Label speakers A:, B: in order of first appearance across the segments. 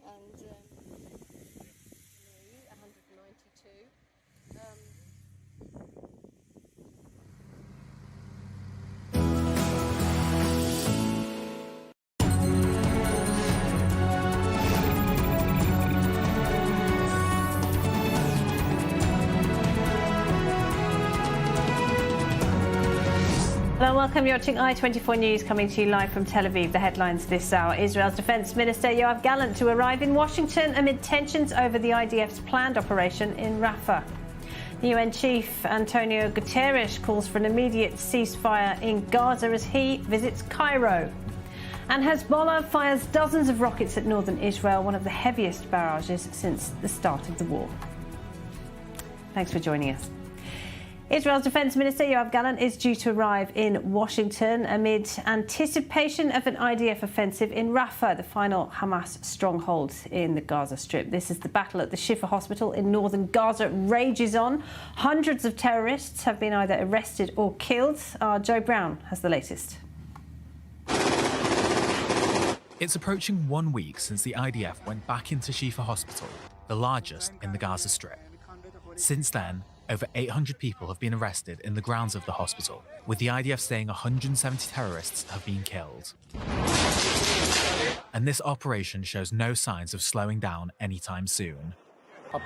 A: and 192.
B: Hello and welcome. You're watching i24 News coming to you live from Tel Aviv. The headlines this hour. Israel's Defence Minister Yoav Gallant to arrive in Washington amid tensions over the IDF's planned operation in Rafah. The UN Chief Antonio Guterres calls for an immediate ceasefire in Gaza as he visits Cairo. And Hezbollah fires dozens of rockets at northern Israel, one of the heaviest barrages since the start of the war. Thanks for joining us. Israel's Defence Minister Yoav Gallant is due to arrive in Washington amid anticipation of an IDF offensive in Rafah, the final Hamas stronghold in the Gaza Strip. This is the battle at the Shifa Hospital in northern Gaza rages on. Hundreds of terrorists have been either arrested or killed. Our Joe Brown has the latest.
C: It's approaching 1 week since the IDF went back into Shifa Hospital, the largest in the Gaza Strip. Since then, over 800 people have been arrested in the grounds of the hospital, with the IDF saying 170 terrorists have been killed. And this operation shows no signs of slowing down anytime soon.
D: The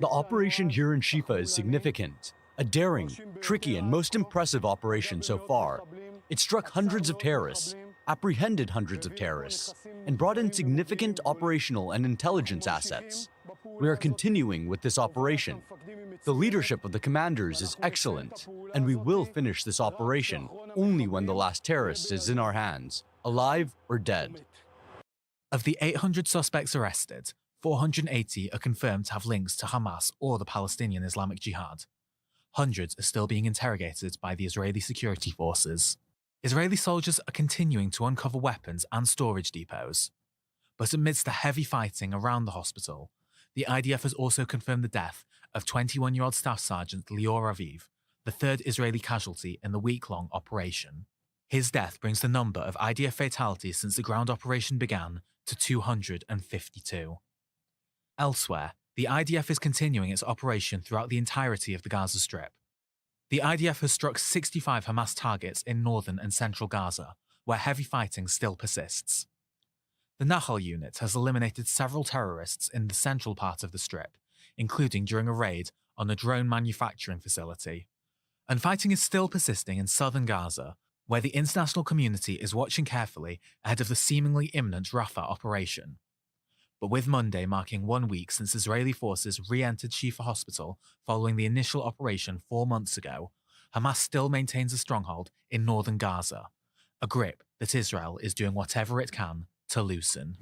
D: operation here in Shifa is significant. A daring, tricky, and most impressive operation so far. It struck hundreds of terrorists, apprehended hundreds of terrorists, and brought in significant operational and intelligence assets. We are continuing with this operation. The leadership of the commanders is excellent, and we will finish this operation only when the last terrorist is in our hands, alive or dead.
C: Of the 800 suspects arrested, 480 are confirmed to have links to Hamas or the Palestinian Islamic Jihad. Hundreds are still being interrogated by the Israeli security forces. Israeli soldiers are continuing to uncover weapons and storage depots. But amidst the heavy fighting around the hospital, the IDF has also confirmed the death of 21-year-old Staff Sergeant Lior Aviv, the third Israeli casualty in the week-long operation. His death brings the number of IDF fatalities since the ground operation began to 252. Elsewhere, the IDF is continuing its operation throughout the entirety of the Gaza Strip. The IDF has struck 65 Hamas targets in northern and central Gaza, where heavy fighting still persists. The Nahal unit has eliminated several terrorists in the central part of the Strip, including during a raid on a drone manufacturing facility. And fighting is still persisting in southern Gaza, where the international community is watching carefully ahead of the seemingly imminent Rafah operation. But with Monday marking 1 week since Israeli forces re-entered Shifa Hospital following the initial operation 4 months ago, Hamas still maintains a stronghold in northern Gaza, a grip that Israel is doing whatever it can to loosen.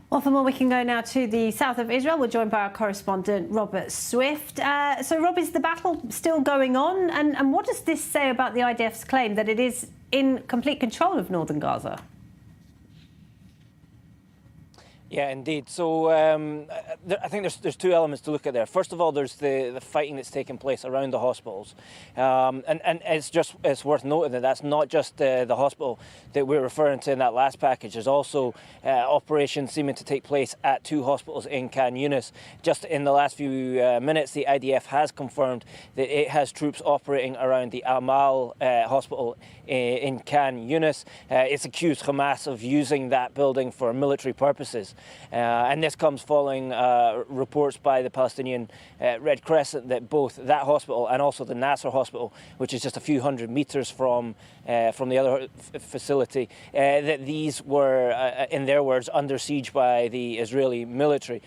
B: Well, for more, we can go now to the south of Israel. We're joined by our correspondent, Robert Swift. So, Rob, is the battle still going on? And what does this say about the IDF's claim that it is in complete control of northern Gaza?
E: Yeah, indeed. So I think there's two elements to look at there. First of all, there's the fighting that's taking place around the hospitals, and it's worth noting that that's not just the hospital that we're referring to in that last package. There's also operations seeming to take place at two hospitals in Khan Yunis. Just in the last few minutes, the IDF has confirmed that it has troops operating around the Amal hospital in Khan Yunis. It's accused Hamas of using that building for military purposes. And this comes following reports by the Palestinian Red Crescent that both that hospital and also the Nasser hospital, which is just a few hundred meters from the other facility, that these were, in their words, under siege by the Israeli military.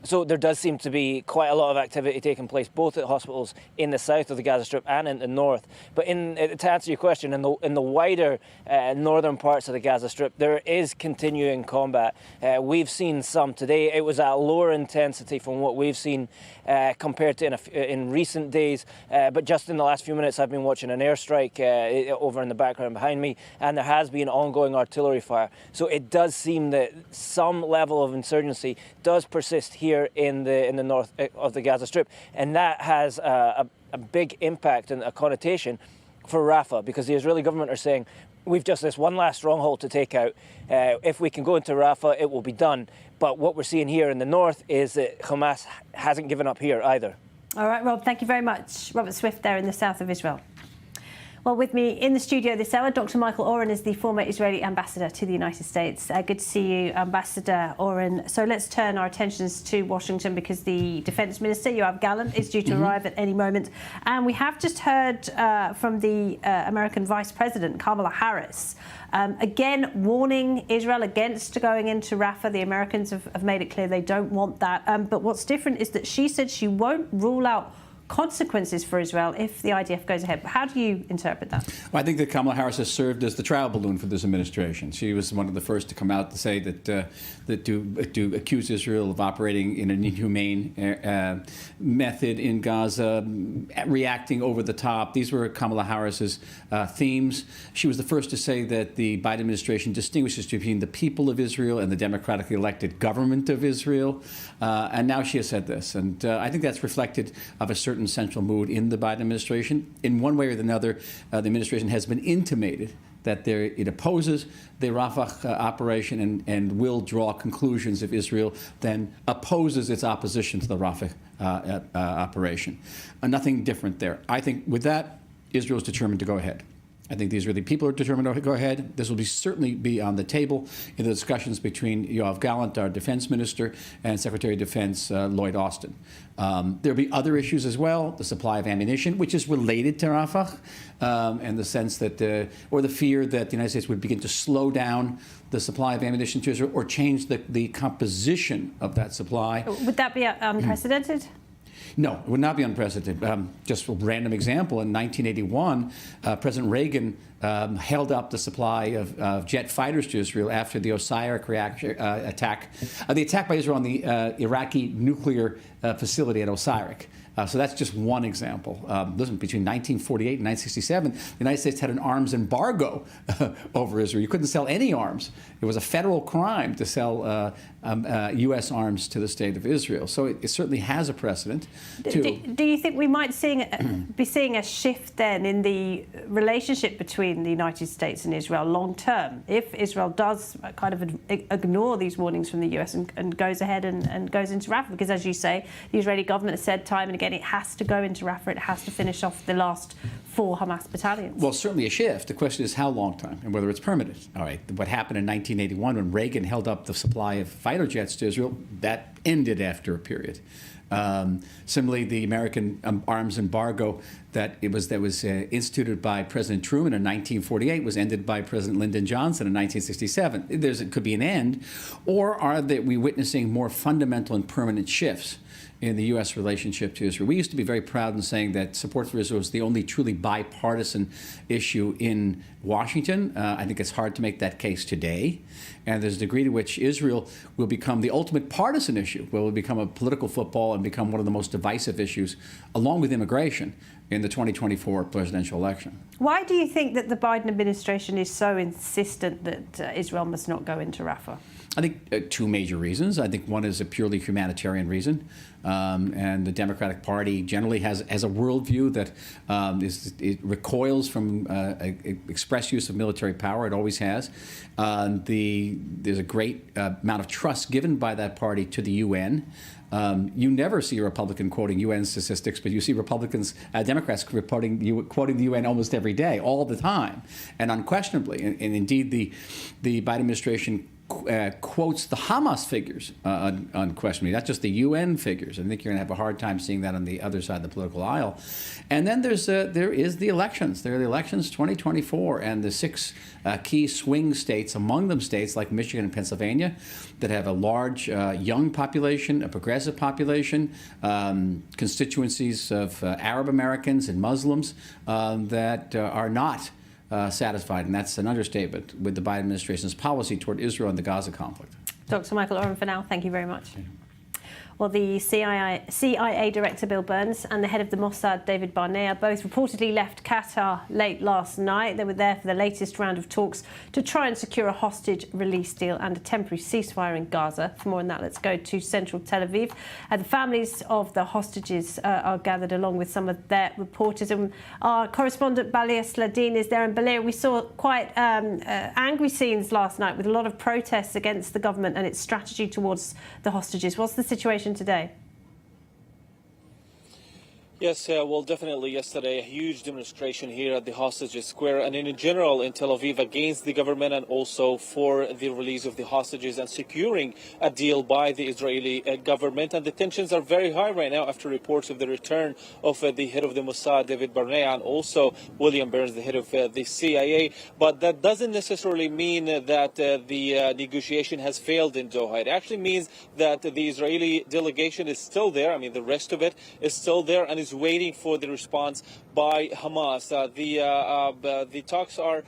E: So there does seem to be quite a lot of activity taking place, both at hospitals in the south of the Gaza Strip and in the north. But to answer your question, in the wider northern parts of the Gaza Strip, there is continuing combat. We've seen some today. It was at lower intensity from what we've seen compared to in recent days. But just in the last few minutes, I've been watching an airstrike over in the background behind me, and there has been ongoing artillery fire. So it does seem that some level of insurgency does persist here in the north of the Gaza Strip, and that has a big impact and a connotation for Rafah, because the Israeli government are saying we've just this one last stronghold to take out. If we can go into Rafah, it will be done. But what we're seeing here in the north is that Hamas hasn't given up here either.
B: All right, Rob, thank you very much. Robert Swift there in the south of Israel. Well, with me in the studio this hour, Dr. Michael Oren is the former Israeli ambassador to the United States. Good to see you, Ambassador Oren. So let's turn our attentions to Washington because the Defence Minister, Yoav Gallant, is due to arrive at any moment. And we have just heard from the American Vice President, Kamala Harris, again warning Israel against going into Rafah. The Americans have made it clear they don't want that. But what's different is that she said she won't rule out consequences for Israel if the IDF goes ahead. How do you interpret that?
F: Well, I think that Kamala Harris has served as the trial balloon for this administration. She was one of the first to come out to say that to accuse Israel of operating in an inhumane method in Gaza, reacting over the top. These were Kamala Harris's themes. She was the first to say that the Biden administration distinguishes between the people of Israel and the democratically elected government of Israel. And now she has said this. And I think that's reflected of a certain central mood in the Biden administration. In one way or another, the administration has been intimated that it opposes the Rafah operation and will draw conclusions if Israel then opposes its opposition to the Rafah operation. Nothing different there. I think with that, Israel is determined to go ahead. I think the Israeli people are determined to go ahead. This will certainly be on the table in the discussions between Yoav Gallant, our defense minister, and Secretary of Defense Lloyd Austin. There'll be other issues as well, the supply of ammunition, which is related to Rafah, and the sense that, or the fear that the United States would begin to slow down the supply of ammunition to Israel or change the composition of that supply.
B: Would that be unprecedented?
F: No, it would not be unprecedented. Just a random example, in 1981, President Reagan held up the supply of jet fighters to Israel after the Osirak attack, the attack by Israel on the Iraqi nuclear facility at Osirak. So that's just one example. Listen, between 1948 and 1967, the United States had an arms embargo over Israel. You couldn't sell any arms. It was a federal crime to sell U.S. arms to the state of Israel. So it certainly has a precedent.
B: Do you think we might be seeing a shift then in the relationship between the United States and Israel long term, if Israel does kind of ignore these warnings from the U.S. and goes ahead and goes into Rafah? Because as you say, the Israeli government has said time and again it has to go into Rafah, it has to finish off the last 4 Hamas battalions.
F: Well, certainly a shift. The question is how long time and whether it's permanent. All right, what happened in 1981 when Reagan held up the supply of fighter jets to Israel, that ended after a period. Similarly, the American arms embargo that was instituted by President Truman in 1948 was ended by President Lyndon Johnson in 1967. It could be an end, or are we witnessing more fundamental and permanent shifts in the U.S. relationship to Israel? We used to be very proud in saying that support for Israel is the only truly bipartisan issue in Washington. I think it's hard to make that case today. And there's a degree to which Israel will become the ultimate partisan issue, will become a political football and become one of the most divisive issues, along with immigration, in the 2024 presidential election.
B: Why do you think that the Biden administration is so insistent that Israel must not go into Rafah?
F: I think 2 major reasons. I think one is a purely humanitarian reason, and the Democratic Party generally has a worldview that it recoils from express use of military power. It always has. There's a great amount of trust given by that party to the UN. You never see a Republican quoting UN statistics, but you see Democrats quoting the UN almost every day, all the time, and unquestionably. And indeed, the Biden administration quotes the Hamas figures unquestionably, not just the UN figures. I think you're going to have a hard time seeing that on the other side of the political aisle. And then there is the elections. There are the elections 2024, and the 6 key swing states, among them states like Michigan and Pennsylvania, that have a large young population, a progressive population, constituencies of Arab Americans and Muslims that are not satisfied, and that's an understatement, with the Biden administration's policy toward Israel and the Gaza conflict.
B: Dr. Michael Oren, for now, thank you very much. Well, the CIA Director Bill Burns and the head of the Mossad, David Barnea, both reportedly left Qatar late last night. They were there for the latest round of talks to try and secure a hostage release deal and a temporary ceasefire in Gaza. For more on that, let's go to central Tel Aviv. The families of the hostages are gathered along with some of their reporters. And our correspondent Balia Sladin is there. And Balia, we saw quite angry scenes last night with a lot of protests against the government and its strategy towards the hostages. What's the situation today?
G: Yes, well, definitely yesterday, a huge demonstration here at the Hostages Square and in general in Tel Aviv against the government and also for the release of the hostages and securing a deal by the Israeli government. And the tensions are very high right now after reports of the return of the head of the Mossad, David Barnea, and also William Burns, the head of the CIA. But that doesn't necessarily mean that the negotiation has failed in Doha. It actually means that the Israeli delegation is still there. I mean, the rest of it is still there and is waiting for the response by Hamas. The talks are,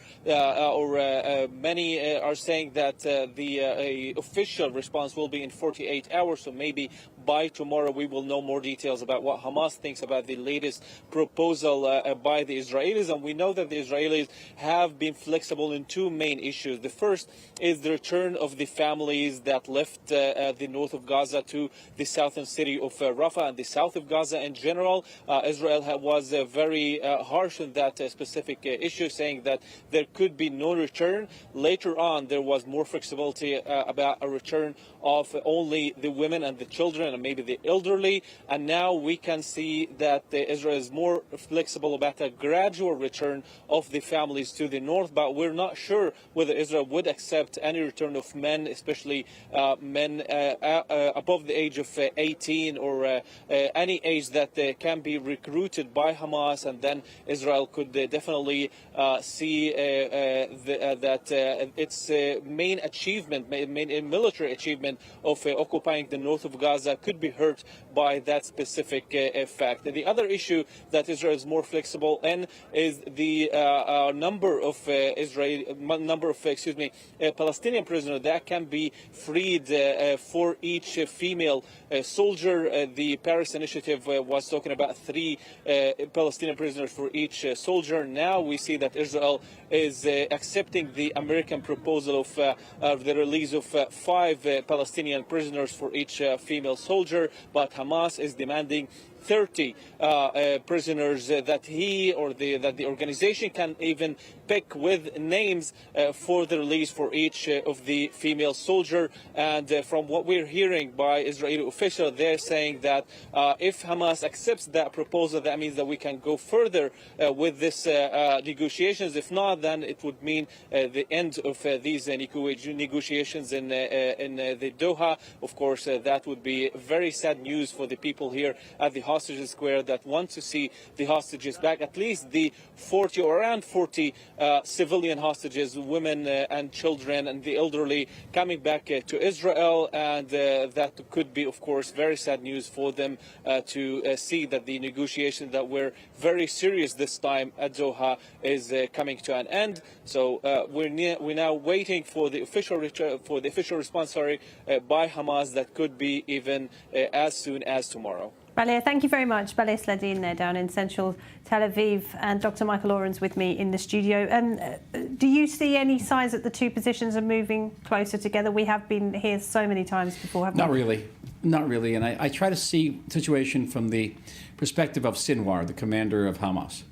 G: many are saying that the official response will be in 48 hours, so maybe by tomorrow we will know more details about what Hamas thinks about the latest proposal by the Israelis. And we know that the Israelis have been flexible in two main issues. The first is the return of the families that left the north of Gaza to the southern city of Rafah and the south of Gaza in general. Israel was very harsh on that specific issue, saying that there could be no return. Later on, there was more flexibility about a return of only the women and the children and maybe the elderly. And now we can see that Israel is more flexible about a gradual return of the families to the north. But we're not sure whether Israel would accept any return of men, especially men above the age of 18 or any age that can be recruited by Hamas. And then Israel could definitely see that its main achievement, main military achievement of occupying the north of Gaza could be hurt by that specific fact. The other issue that Israel is more flexible in is the number of Palestinian prisoners that can be freed for each female soldier. The Paris Initiative was talking about 3 Palestinian prisoners for each soldier. Now we see that Israel is accepting the American proposal of the release of 5 Palestinian prisoners for each female soldier, but Hamas is demanding 30 prisoners that he or that the organization can even pick with names for the release for each of the female soldier. And from what we're hearing by Israeli officials, they're saying that if Hamas accepts that proposal, that means that we can go further with this negotiations. If not, then it would mean the end of these negotiations in the Doha. Of course, that would be very sad news for the people here at the Hostages Square that want to see the hostages back, at least the 40 or around 40 civilian hostages, women and children and the elderly coming back to Israel. And that could be, of course, very sad news for them to see that the negotiations that were very serious this time at Doha is coming to an end. So we're now waiting for the official response by Hamas that could be even as soon as tomorrow.
B: Balia, thank you very much. Balia Sladin there down in central Tel Aviv, and Dr. Michael Oren's with me in the studio. Do you see any signs that the two positions are moving closer together? We have been here so many times before, haven't we?
F: Not really. And I try to see the situation from the perspective of Sinwar, the commander of Hamas.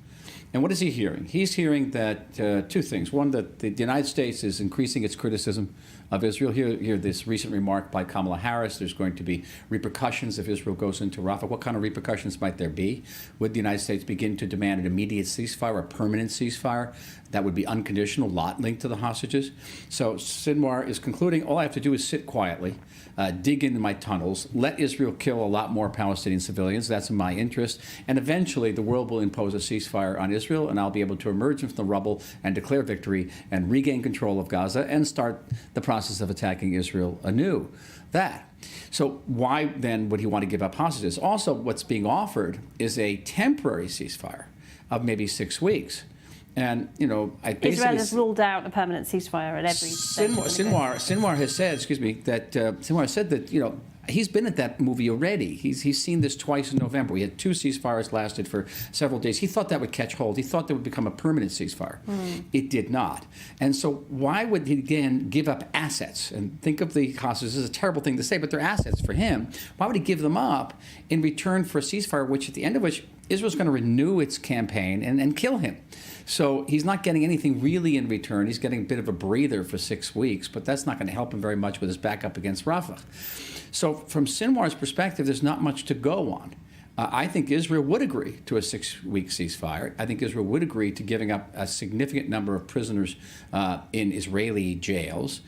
F: And what is he hearing? He's hearing that 2 things. One, that the United States is increasing its criticism of Israel. Here, this recent remark by Kamala Harris, there's going to be repercussions if Israel goes into Rafah. What kind of repercussions might there be? Would the United States begin to demand an immediate ceasefire, a permanent ceasefire that would be unconditional, not linked to the hostages? So Sinwar is concluding, all I have to do is sit quietly, dig into my tunnels, let Israel kill a lot more Palestinian civilians. That's in my interest. And eventually the world will impose a ceasefire on Israel, and I'll be able to emerge from the rubble and declare victory and regain control of Gaza and start the process of attacking Israel anew. So why then would he want to give up hostages? Also, what's being offered is a temporary ceasefire of maybe 6 weeks. And, you know,
B: Israel has ruled out a permanent ceasefire at every
F: Sinwar has said, that Sinwar said that, you know, He's been at that movie already. He's seen this twice in November. We had 2 ceasefires lasted for several days. He thought that would catch hold. He thought that would become a permanent ceasefire. It did not. And so why would he again give up assets? And think of the hostages. This is a terrible thing to say, but they're assets for him. Why would he give them up in return for a ceasefire, which at the end of which Israel's going to renew its campaign and kill him? So he's not getting anything really in return. He's getting a bit of a breather for 6 weeks, but that's not going to help him very much with his backup against Rafah. So from Sinwar's perspective, there's not much to go on. I think Israel would agree to a 6-week ceasefire. I think Israel would agree to giving up a significant number of prisoners in Israeli jails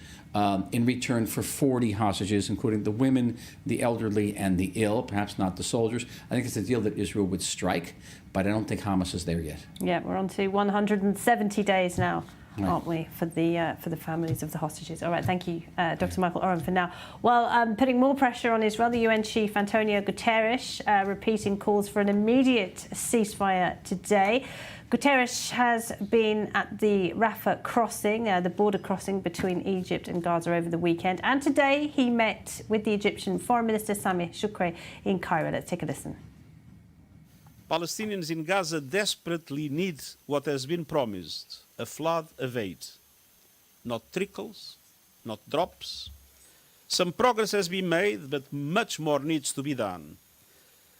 F: in return for 40 hostages, including the women, the elderly, and the ill, perhaps not the soldiers. I think it's a deal that Israel would strike, but I don't think Hamas is there yet.
B: Yeah, we're on to 170 days now, aren't we, for the families of the hostages. All right, thank you, Dr. Michael Oren, for now. Well, putting more pressure on Israel, the UN chief Antonio Guterres repeating calls for an immediate ceasefire today. Guterres has been at the Rafah crossing, the border crossing between Egypt and Gaza over the weekend. And today he met with the Egyptian Foreign Minister Sameh Shoukry in Cairo. Let's take a listen.
H: Palestinians in Gaza desperately need what has been promised, a flood of aid. Not trickles, not drops. Some progress has been made, but much more needs to be done.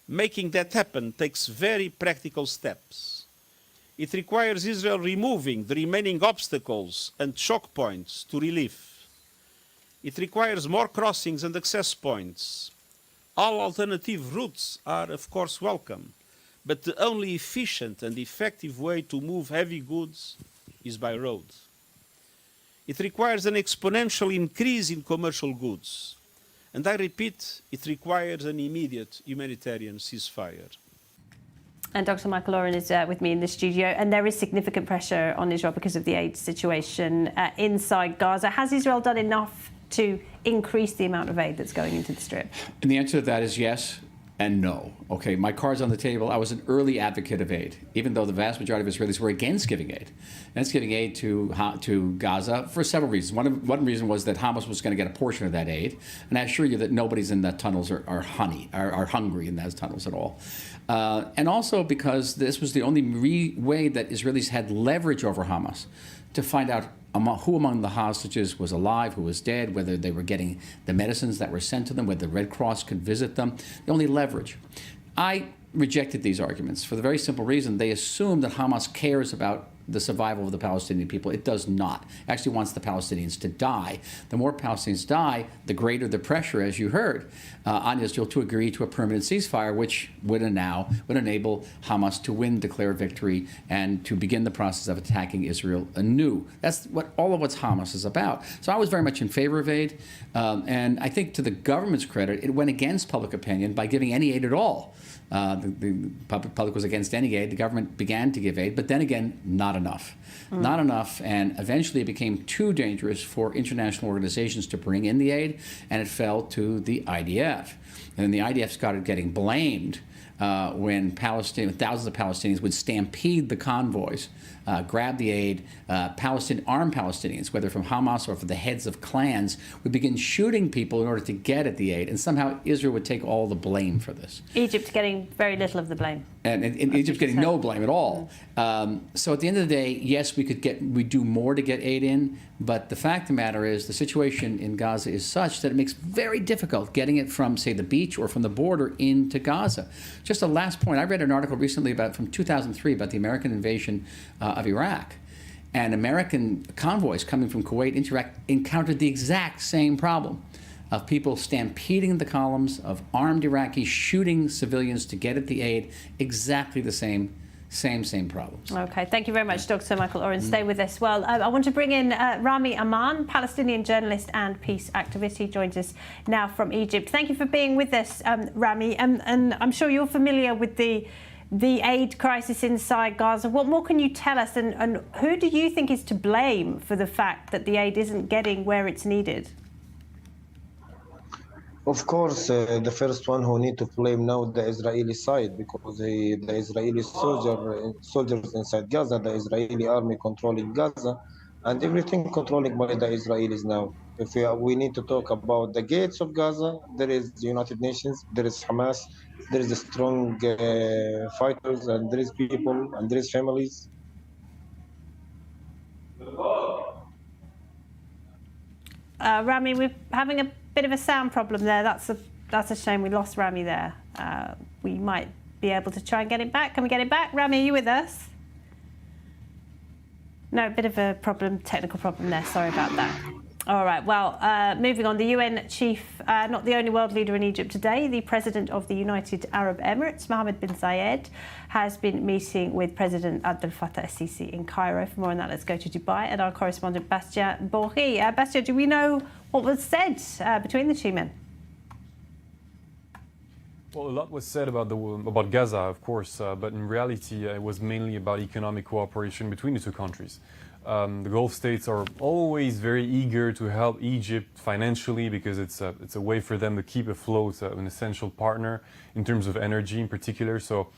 H: Making that happen takes very practical steps. It requires Israel removing the remaining obstacles and choke points to relief. It requires more crossings and access points. All alternative routes are, of course, welcome, but the only efficient and effective way to move heavy goods is by road. It requires an exponential increase in commercial goods. And I repeat, it requires an immediate humanitarian ceasefire.
B: And Dr. Michael Oren is with me in the studio, and there is significant pressure on Israel because of the aid situation inside Gaza. Has Israel done enough to increase the amount of aid that's going into the Strip?
F: And the answer to that is yes and no. Okay, my card's on the table. I was an early advocate of aid, even though the vast majority of Israelis were against giving aid. Against giving aid to Gaza for several reasons. One reason was that Hamas was going to get a portion of that aid, and I assure you that nobody's in the tunnels are hungry in those tunnels at all. And also because this was the only way that Israelis had leverage over Hamas to find out who among the hostages was alive, who was dead, whether they were getting the medicines that were sent to them, whether the Red Cross could visit them. The only leverage. I rejected these arguments for the very simple reason they assume that Hamas cares about the survival of the Palestinian people. It does not. It actually wants the Palestinians to die. The more Palestinians die, the greater the pressure, as you heard, on Israel to agree to a permanent ceasefire, which would enable Hamas to declare victory, and to begin the process of attacking Israel anew. That's what all of what Hamas is about. So I was very much in favor of aid, and I think to the government's credit, it went against public opinion by giving any aid at all. The public was against any aid. The government began to give aid, but then again, not enough. Not enough, and eventually it became too dangerous for international organizations to bring in the aid, and it fell to the IDF. And then the IDF started getting blamed when thousands of Palestinians would stampede the convoys, grab the aid, armed Palestinians, whether from Hamas or from the heads of clans, would begin shooting people in order to get at the aid, and somehow Israel would take all the blame for this.
B: Egypt getting very little of the blame.
F: And Egypt getting no blame at all. So at the end of the day, yes, we do more to get aid in, but the fact of the matter is the situation in Gaza is such that it makes very difficult getting it from, say, the beach or from the border into Gaza. Just a last point, I read an article recently from 2003 about the American invasion of Iraq. And American convoys coming from Kuwait into Iraq encountered the exact same problem of people stampeding the columns, of armed Iraqis shooting civilians to get at the aid. Exactly the same problems.
B: Okay, thank you very much, Dr. Michael Oren. Stay with us. Well, I want to bring in Rami Aman, Palestinian journalist and peace activist. He joins us now from Egypt. Thank you for being with us, Rami. And I'm sure you're familiar with the aid crisis inside Gaza. What more can you tell us? And who do you think is to blame for the fact that the aid isn't getting where it's needed?
I: Of course, the first one who need to blame now the Israeli side, because the Israeli soldiers inside Gaza, the Israeli army controlling Gaza, and everything controlling by the Israelis now. If we need to talk about the gates of Gaza, there is the United Nations, there is Hamas, there is the strong fighters, and there is people, and there is families.
B: Rami, we're having a bit of a sound problem there. That's a shame. We lost Rami there. We might be able to try and get it back. Can we get it back? Rami, are you with us? No, a bit of a problem, technical problem there. Sorry about that. All right, well, moving on, the UN chief, not the only world leader in Egypt today, the president of the United Arab Emirates, Mohammed bin Zayed, has been meeting with President Abdel Fattah el-Sisi in Cairo. For more on that, let's go to Dubai and our correspondent, Bastien Bourgi. Bastien, do we know what was said between the two men?
J: Well, a lot was said about Gaza, of course, but in reality, it was mainly about economic cooperation between the two countries. The Gulf states are always very eager to help Egypt financially because it's a way for them to keep afloat an essential partner in terms of energy in particular. So,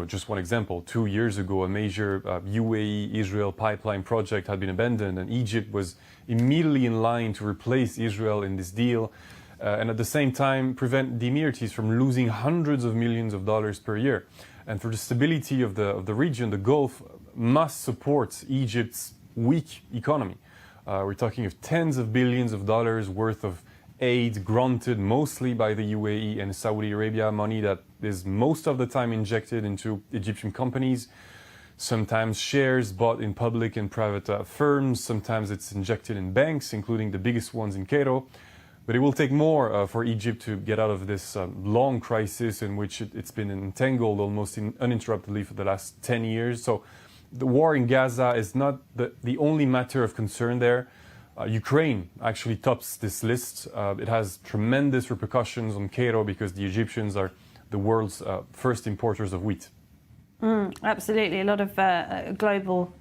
J: just one example, 2 years ago, a major UAE-Israel pipeline project had been abandoned and Egypt was immediately in line to replace Israel in this deal. And at the same time prevent the Emiratis from losing hundreds of millions of dollars per year. And for the stability of the region, the Gulf must support Egypt's weak economy. We're talking of tens of billions of dollars worth of aid granted mostly by the UAE and Saudi Arabia, money that is most of the time injected into Egyptian companies, sometimes shares bought in public and private firms, sometimes it's injected in banks, including the biggest ones in Cairo. But it will take more for Egypt to get out of this long crisis in which it's been entangled almost uninterruptedly for the last 10 years. So the war in Gaza is not the only matter of concern there. Ukraine actually tops this list. It has tremendous repercussions on Cairo because the Egyptians are the world's first importers of wheat.
B: Absolutely, a lot of global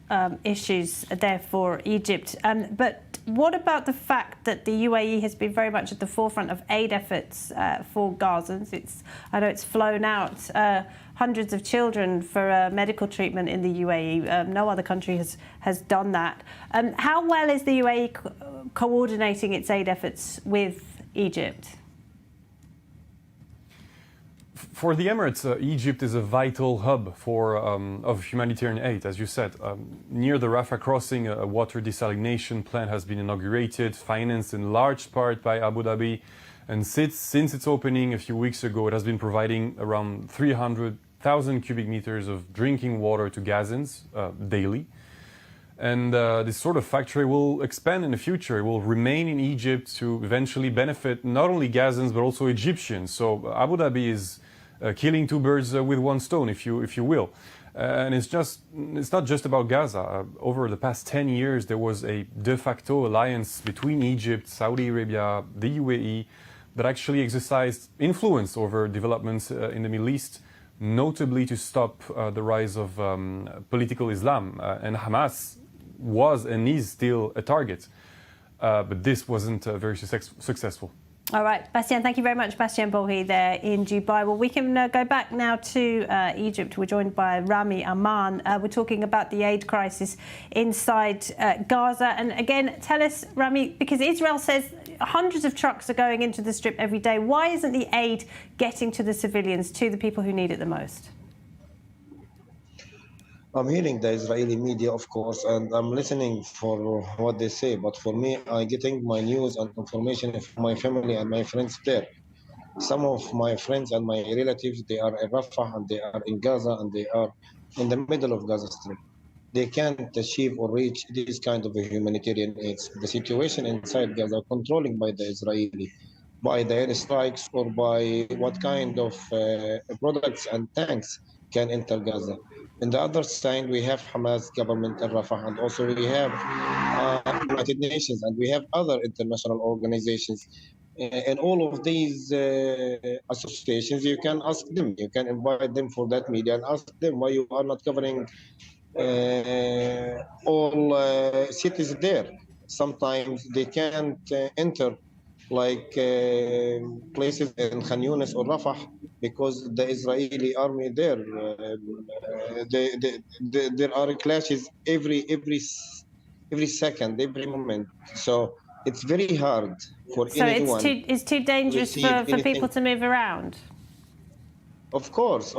B: issues there for Egypt. But what about the fact that the UAE has been very much at the forefront of aid efforts for Gazans? I know it's flown out hundreds of children for medical treatment in the UAE. No other country has done that. How well is the UAE coordinating its aid efforts with Egypt?
J: For the Emirates, Egypt is a vital hub of humanitarian aid, as you said. Near the Rafah crossing, a water desalination plant has been inaugurated, financed in large part by Abu Dhabi. And since its opening a few weeks ago, it has been providing around 300,000 cubic meters of drinking water to Gazans daily. And this sort of factory will expand in the future. It will remain in Egypt to eventually benefit not only Gazans, but also Egyptians. So Abu Dhabi is killing two birds with one stone, if you will. And it's not just about Gaza. Over the past 10 years, there was a de facto alliance between Egypt, Saudi Arabia, the UAE, that actually exercised influence over developments in the Middle East, notably to stop the rise of political Islam. And Hamas was and is still a target. But this wasn't very successful.
B: All right, Bastien, thank you very much. Bastien Bourgi there in Dubai. Well, we can go back now to Egypt. We're joined by Rami Aman. We're talking about the aid crisis inside Gaza. And again, tell us, Rami, because Israel says hundreds of trucks are going into the strip every day. Why isn't the aid getting to the civilians, to the people who need it the most?
I: I'm hearing the Israeli media, of course, and I'm listening for what they say. But for me, I'm getting my news and information from my family and my friends there. Some of my friends and my relatives, they are in Rafah and they are in Gaza and they are in the middle of Gaza Strip. They can't achieve or reach this kind of a humanitarian aid. The situation inside Gaza, controlling by the Israeli, by the airstrikes or by what kind of products and tanks can enter Gaza. On the other side, we have Hamas government in Rafah, and also we have United Nations, and we have other international organizations. And all of these associations, you can ask them, you can invite them for that media and ask them why you are not covering all cities there. Sometimes they can't enter like places in Khan Yunis or Rafah because the Israeli army there. There are clashes every every second, every moment. So it's very hard for
B: So
I: anyone.
B: it's too dangerous for people to move around.
I: Of course,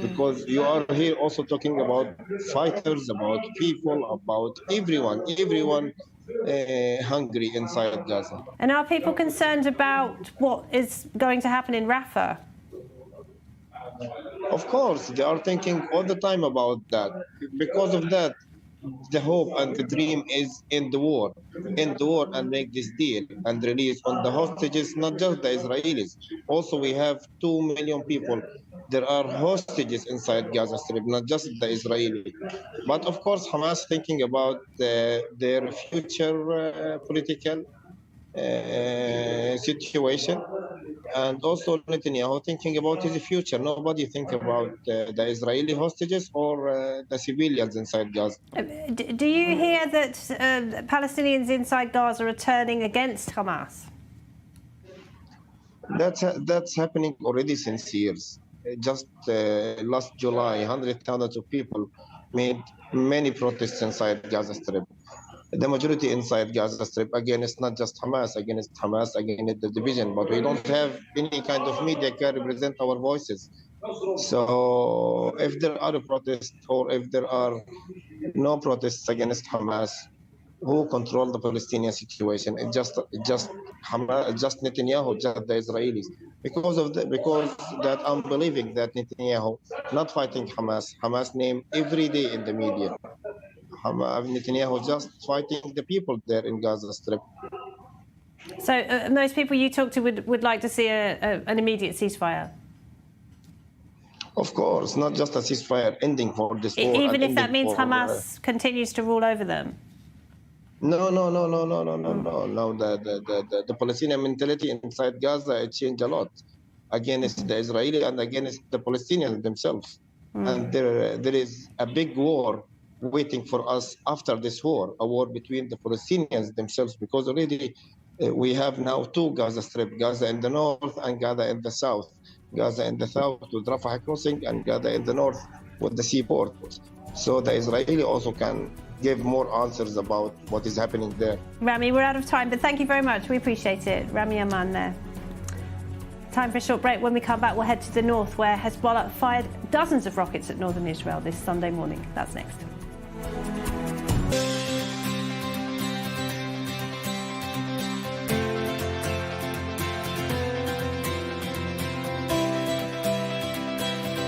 I: because you are here also talking about fighters, about people, about everyone hungry inside Gaza.
B: And are people concerned about what is going to happen in Rafah?
I: Of course, they are thinking all the time about that. Because of that, the hope and the dream is end the war and make this deal and release on the hostages, not just the Israelis. Also, we have 2 million people. There are hostages inside Gaza Strip, not just the Israeli. But of course, Hamas thinking about their future political situation, and also Netanyahu thinking about his future. Nobody think about the Israeli hostages or the civilians inside Gaza.
B: Do you hear that Palestinians inside Gaza are turning against Hamas?
I: That's happening already since years. Just last July, hundreds of thousands of people made many protests inside Gaza Strip. The majority inside Gaza Strip against not just Hamas, against the division, but we don't have any kind of media can represent our voices. So if there are protests or if there are no protests against Hamas, who control the Palestinian situation? It's just Hamas, just Netanyahu, just the Israelis. Because that I'm believing that Netanyahu not fighting Hamas name every day in the media. Netanyahu just fighting the people there in Gaza Strip.
B: So most people you talk to would like to see an immediate ceasefire?
I: Of course, not just a ceasefire, ending for this war.
B: Even if that means Hamas continues to rule over them?
I: No. The Palestinian mentality inside Gaza, it changed a lot against the Israeli and against the Palestinians themselves. And there is a big war waiting for us after this war, a war between the Palestinians themselves, because already we have now 2 Gaza Strip, Gaza in the north and Gaza in the south. Gaza in the south with Rafah crossing and Gaza in the north with the seaport. So the Israeli also can give more answers about what is happening there.
B: Rami, we're out of time, but thank you very much. We appreciate it. Rami Aman there. Time for a short break. When we come back, we'll head to the north, where Hezbollah fired dozens of rockets at northern Israel this Sunday morning. That's next.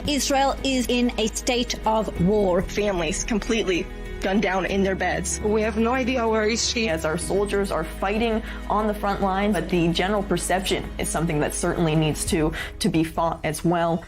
K: Israel is in a state of war.
L: Families completely gunned down in their beds. We have no idea where is she.
M: As our soldiers are fighting on the front line, but the general perception is something that certainly needs to be fought as well.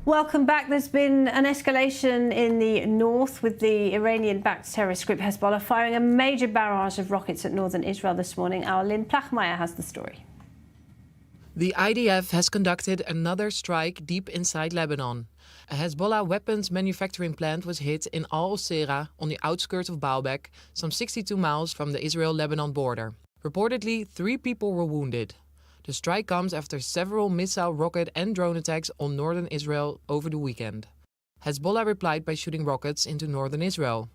B: Welcome back. There's been an escalation in the north with the Iranian-backed terrorist group Hezbollah firing a major barrage of rockets at northern Israel this morning. Our Lynn Plachmeyer has the story.
N: The IDF has conducted another strike deep inside Lebanon. A Hezbollah weapons manufacturing plant was hit in Al-Osera on the outskirts of Baalbek, some 62 miles from the Israel-Lebanon border. Reportedly, 3 people were wounded. The strike comes after several missile, rocket and drone attacks on northern Israel over the weekend. Hezbollah replied by shooting rockets into northern Israel.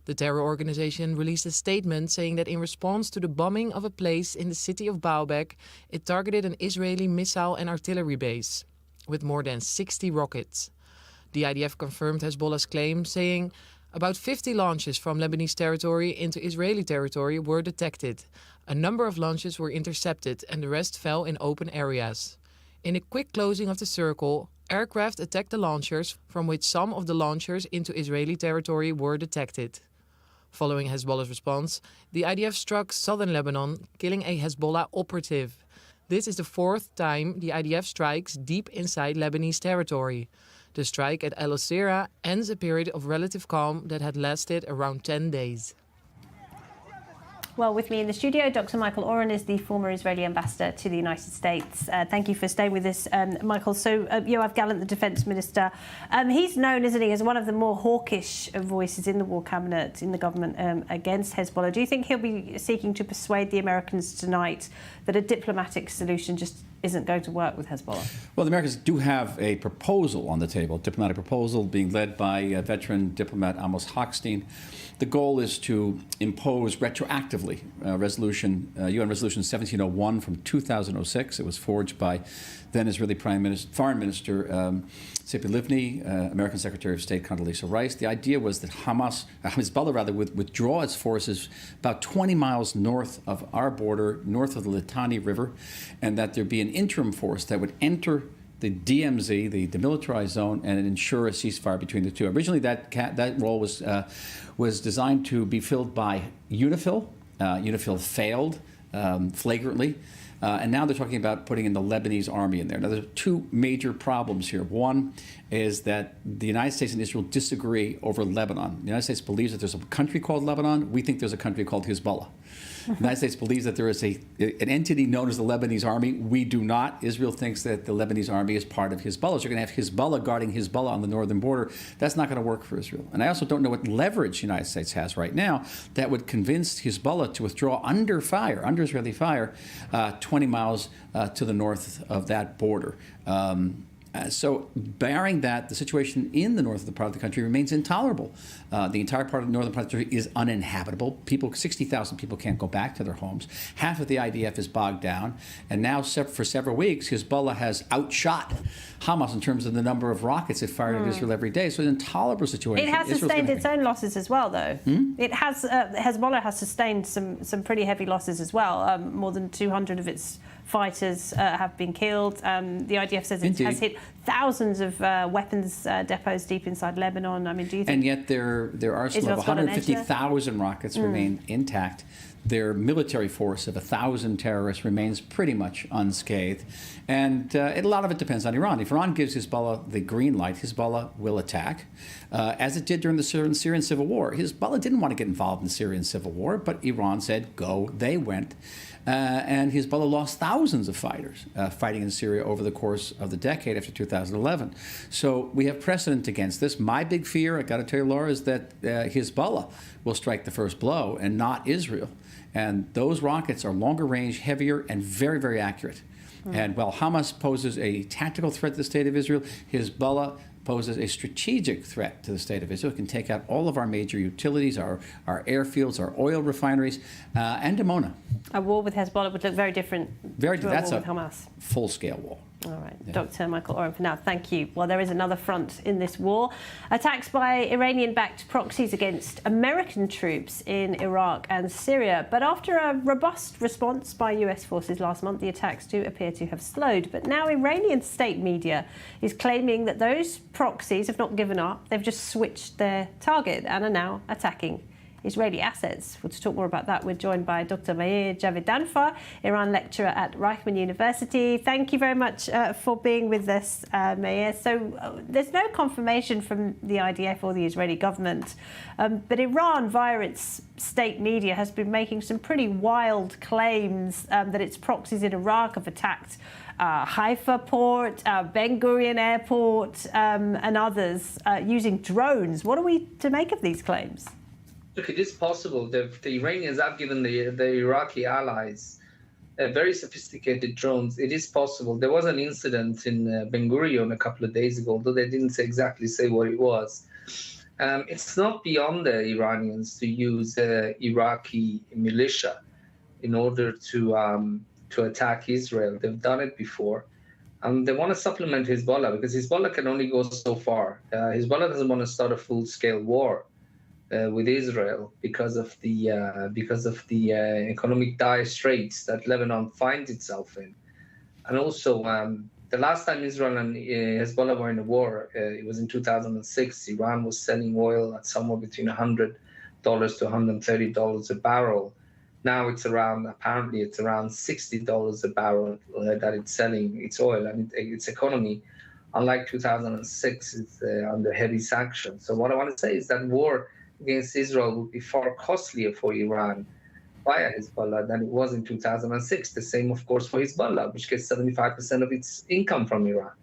N: The terror organization released a statement saying that in response to the bombing of a place in the city of Baalbek, it targeted an Israeli missile and artillery base with more than 60 rockets. The IDF confirmed Hezbollah's claim, saying about 50 launches from Lebanese territory into Israeli territory were detected. A number of launches were intercepted and the rest fell in open areas. In a quick closing of the circle, aircraft attacked the launchers, from which some of the launchers into Israeli territory were detected. Following Hezbollah's response, the IDF struck southern Lebanon, killing a Hezbollah operative. This is the 4th time the IDF strikes deep inside Lebanese territory. The strike at Al-Osera ends a period of relative calm that had lasted around 10 days.
B: Well, with me in the studio, Dr. Michael Oren is the former Israeli ambassador to the United States. Thank you for staying with us, Michael. So, Yoav Gallant, the defence minister, he's known, isn't he, as one of the more hawkish voices in the war cabinet, in the government, against Hezbollah. Do you think he'll be seeking to persuade the Americans tonight that a diplomatic solution just isn't going to work with Hezbollah?
F: Well, the Americans do have a proposal on the table, a diplomatic proposal being led by veteran diplomat Amos Hochstein. The goal is to impose retroactively UN Resolution 1701 from 2006. It was forged by then Israeli Foreign Minister Tzipi Livni, American Secretary of State Condoleezza Rice. The idea was that Hezbollah would withdraw its forces about 20 miles north of our border, north of the Litani River, and that there be an interim force that would enter the DMZ, the demilitarized zone, and ensure a ceasefire between the two. Originally, that role was designed to be filled by UNIFIL. UNIFIL failed flagrantly. And now they're talking about putting in the Lebanese army in there. Now, there are 2 major problems here. One is that the United States and Israel disagree over Lebanon. The United States believes that there's a country called Lebanon. We think there's a country called Hezbollah. The United States believes that there is an entity known as the Lebanese army. We do not. Israel thinks that the Lebanese army is part of Hezbollah. So you're going to have Hezbollah guarding Hezbollah on the northern border. That's not going to work for Israel. And I also don't know what leverage the United States has right now that would convince Hezbollah to withdraw under Israeli fire, 20 miles to the north of that border. So barring that, the situation in the north of the part of the country remains intolerable. The entire part of the northern part of the country is uninhabitable. 60,000 people can't go back to their homes. Half of the IDF is bogged down. And now for several weeks, Hezbollah has outshot Hamas in terms of the number of rockets it fired at Israel every day. So it's an intolerable situation.
B: It has sustained its own losses as well, though. It has Hezbollah has sustained some pretty heavy losses as well. More than 200 of its fighters have been killed. The IDF says it has hit thousands of weapons depots deep inside Lebanon. I mean, do you think?
F: And yet their arsenal of 150,000 rockets remain intact. Their military force of 1,000 terrorists remains pretty much unscathed. And a lot of it depends on Iran. If Iran gives Hezbollah the green light, Hezbollah will attack, as it did during the Syrian civil war. Hezbollah didn't want to get involved in the Syrian civil war, but Iran said, go. They went. And Hezbollah lost thousands of fighters fighting in Syria over the course of the decade after 2011. So we have precedent against this. My big fear, I got to tell you, Laura, is that Hezbollah will strike the first blow and not Israel. And those rockets are longer range, heavier, and very, very accurate. And while Hamas poses a tactical threat to the state of Israel, Hezbollah poses a strategic threat to the state of Israel. It can take out all of our major utilities, our airfields, our oil refineries, and Dimona.
B: A war with Hezbollah would look very different to a war with Hamas.
F: Full-scale war.
B: All right. Yeah. Dr. Michael Oren for now. Thank you. Well, there is another front in this war. Attacks by Iranian-backed proxies against American troops in Iraq and Syria. But after a robust response by US forces last month, the attacks do appear to have slowed. But now Iranian state media is claiming that those proxies have not given up. They've just switched their target and are now attacking Israeli assets. Well, to talk more about that, we're joined by Dr. Meir Javedanfar, Iran lecturer at Reichman University. Thank you very much for being with us, Meir. So there's no confirmation from the IDF or the Israeli government, but Iran, via its state media, has been making some pretty wild claims that its proxies in Iraq have attacked Haifa port, Ben Gurion airport, and others using drones. What are we to make of these claims?
O: Look, it is possible. The Iranians have given the Iraqi allies very sophisticated drones. It is possible. There was an incident in Ben Gurion a couple of days ago, although they didn't exactly say what it was. It's not beyond the Iranians to use Iraqi militia in order to attack Israel. They've done it before. They want to supplement Hezbollah because Hezbollah can only go so far. Hezbollah doesn't want to start a full-scale war with Israel because of the economic dire straits that Lebanon finds itself in. And also, the last time Israel and Hezbollah were in a war, it was in 2006. Iran was selling oil at somewhere between $100 to $130 a barrel. Now apparently it's around $60 a barrel that it's selling its oil, and its economy, unlike 2006, is under heavy sanctions. So what I want to say is that war against Israel would be far costlier for Iran via Hezbollah than it was in 2006. The same, of course, for Hezbollah, which gets 75% of its income from Iran.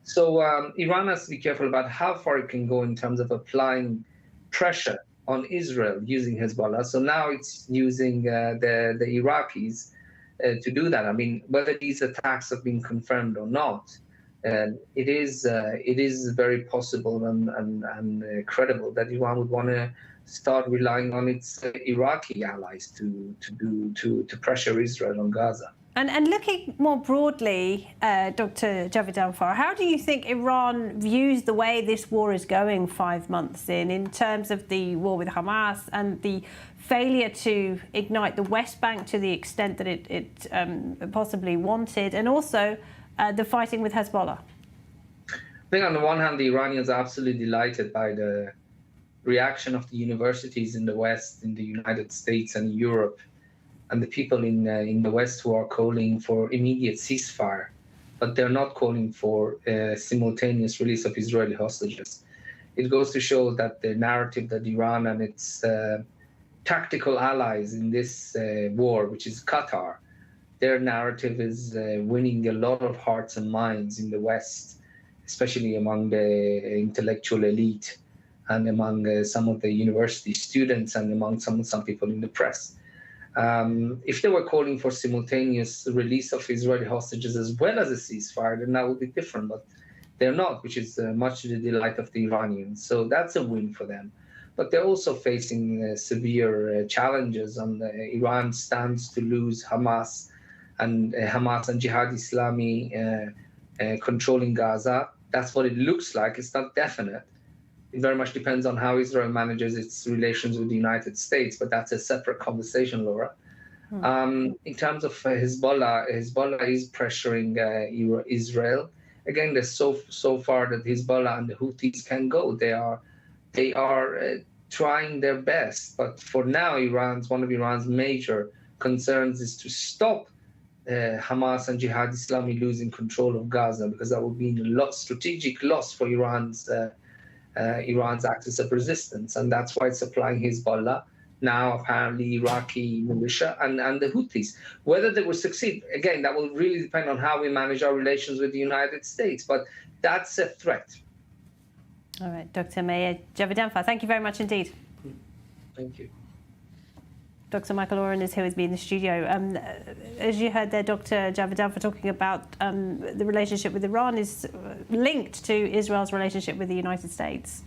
O: So Iran has to be careful about how far it can go in terms of applying pressure on Israel using Hezbollah. So now it's using the Iraqis to do that. I mean, whether these attacks have been confirmed or not, it is very possible and credible that Iran would want to start relying on its Iraqi allies to pressure Israel on Gaza.
B: And looking more broadly, Dr. Javedanfar, how do you think Iran views the way this war is going 5 months in terms of the war with Hamas and the failure to ignite the West Bank to the extent that it possibly wanted, and also the fighting with Hezbollah?
O: I think on the one hand, the Iranians are absolutely delighted by the reaction of the universities in the West, in the United States and Europe, and the people in the West who are calling for immediate ceasefire, but they're not calling for simultaneous release of Israeli hostages. It goes to show that the narrative that Iran and its tactical allies in this war, which is Qatar, their narrative is winning a lot of hearts and minds in the West, especially among the intellectual elite and among some of the university students and among some people in the press. If they were calling for simultaneous release of Israeli hostages as well as a ceasefire, then that would be different, but they're not, which is much to the delight of the Iranians. So that's a win for them. But they're also facing severe challenges on Iran stands to lose Hamas and Jihad Islami controlling Gaza. That's what it looks like. It's not definite. It very much depends on how Israel manages its relations with the United States, but that's a separate conversation, Laura. In terms of Hezbollah is pressuring Israel. Again, there's so far that Hezbollah and the Houthis can go. They are trying their best, but for now, one of Iran's major concerns is to stop Hamas and Jihad Islami losing control of Gaza, because that would be a strategic loss for Iran's axis of resistance, and that's why it's supplying Hezbollah, now apparently Iraqi militia, and the Houthis. Whether they will succeed, again, that will really depend on how we manage our relations with the United States, but that's a threat.
B: All right, Dr. Meir Javedanfar, thank you very much indeed.
O: Thank you.
B: Dr. Michael Oren is here with me in the studio. As you heard there, Dr. Javedanfar talking about the relationship with Iran is linked to Israel's relationship with the United States.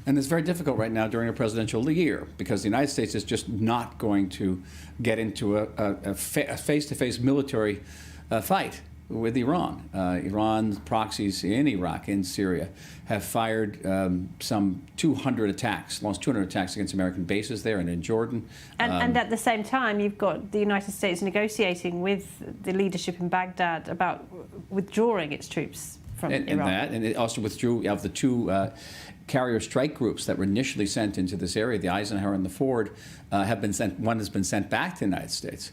F: And it's very difficult right now during a presidential year because the United States is just not going to get into a face-to-face military fight with Iran. Iran's proxies in Iraq, in Syria, have fired some 200 attacks, launched 200 attacks against American bases there and in Jordan.
B: And at the same time, you've got the United States negotiating with the leadership in Baghdad about withdrawing its troops from
F: in
B: Iran.
F: that, and it also withdrew of the two carrier strike groups that were initially sent into this area, the Eisenhower and the Ford, have been sent. One has been sent back to the United States.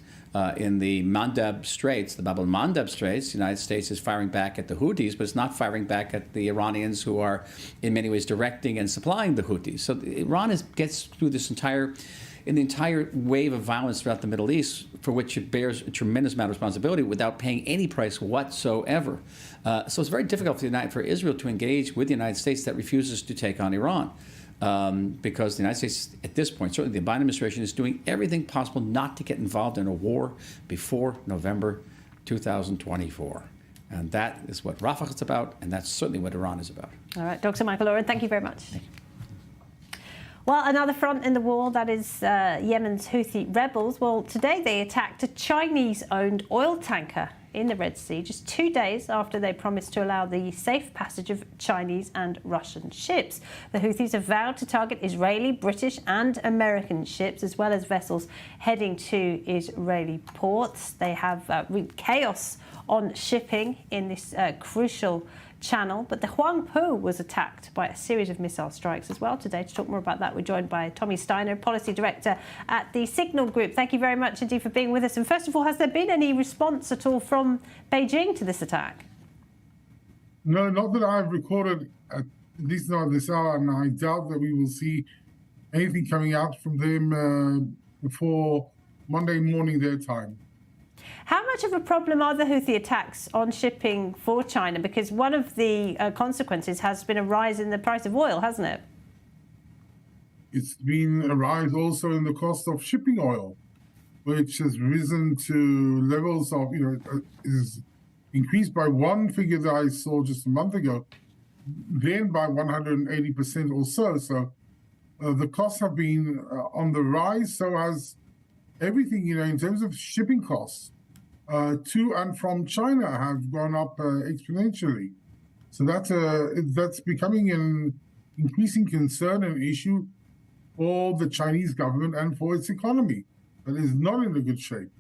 F: In the Mandeb Straits, the Bab el-Mandeb Straits, the United States is firing back at the Houthis, but it's not firing back at the Iranians who are in many ways directing and supplying the Houthis. So Iran gets through this entire wave of violence throughout the Middle East, for which it bears a tremendous amount of responsibility without paying any price whatsoever. So it's very difficult for Israel to engage with the United States that refuses to take on Iran. Because the United States, at this point, certainly the Biden administration, is doing everything possible not to get involved in a war before November 2024. And that is what Rafah is about, and that's certainly what Iran is about.
B: All right, Dr. Michael Oren, thank you very much. Well, another front in the war, that is Yemen's Houthi rebels. Well, today they attacked a Chinese-owned oil tanker in the Red Sea, just 2 days after they promised to allow the safe passage of Chinese and Russian ships. The Houthis have vowed to target Israeli, British and American ships, as well as vessels heading to Israeli ports. They have wreaked chaos on shipping in this crucial channel, but the Huangpu was attacked by a series of missile strikes as well. Today, to talk more about that, we're joined by Tommy Steiner, Policy Director at the Signal Group. Thank you very much indeed for being with us. And first of all, has there been any response at all from Beijing to this attack?
P: No, not that I've recorded, at least not this hour, and I doubt that we will see anything coming out from them before Monday morning their time.
B: How much of a problem are the Houthi attacks on shipping for China? Because one of the consequences has been a rise in the price of oil, hasn't it?
P: It's been a rise also in the cost of shipping oil, which has risen to levels of, is increased by one figure that I saw just a month ago, then by 180% or so. So the costs have been on the rise, so has everything, in terms of shipping costs. To and from China have gone up exponentially. So that's becoming an increasing concern and issue for the Chinese government and for its economy. That is not in a good shape.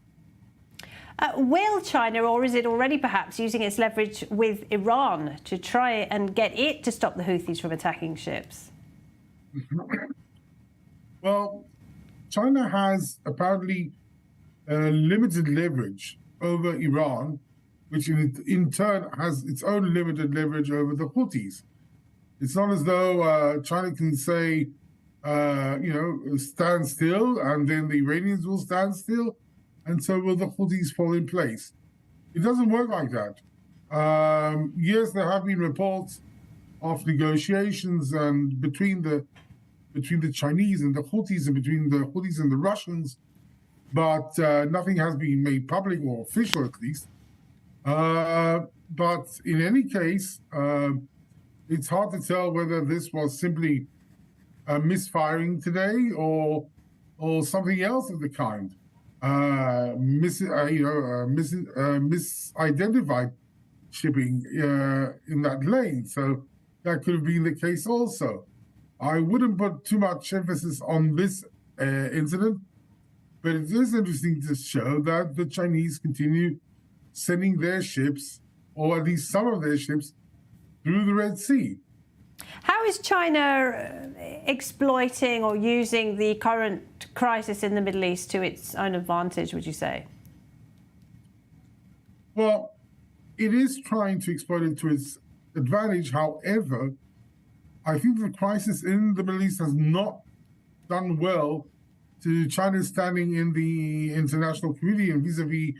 B: Will China, or is it already perhaps using its leverage with Iran to try and get it to stop the Houthis from attacking ships?
P: Well, China has apparently limited leverage over Iran, which in turn has its own limited leverage over the Houthis. It's not as though China can say, stand still, and then the Iranians will stand still, and so will the Houthis fall in place. It doesn't work like that. Yes, there have been reports of negotiations and between the Chinese and the Houthis, and between the Houthis and the Russians, but nothing has been made public or official, at least. But in any case, it's hard to tell whether this was simply a misfiring today or something else of the kind, misidentified shipping in that lane. So that could have been the case also. I wouldn't put too much emphasis on this incident, but it is interesting to show that the Chinese continue sending their ships, or at least some of their ships, through the Red Sea.
B: How is China exploiting or using the current crisis in the Middle East to its own advantage, would you say?
P: Well, it is trying to exploit it to its advantage. However, I think the crisis in the Middle East has not done well to China's standing in the international community and vis-a-vis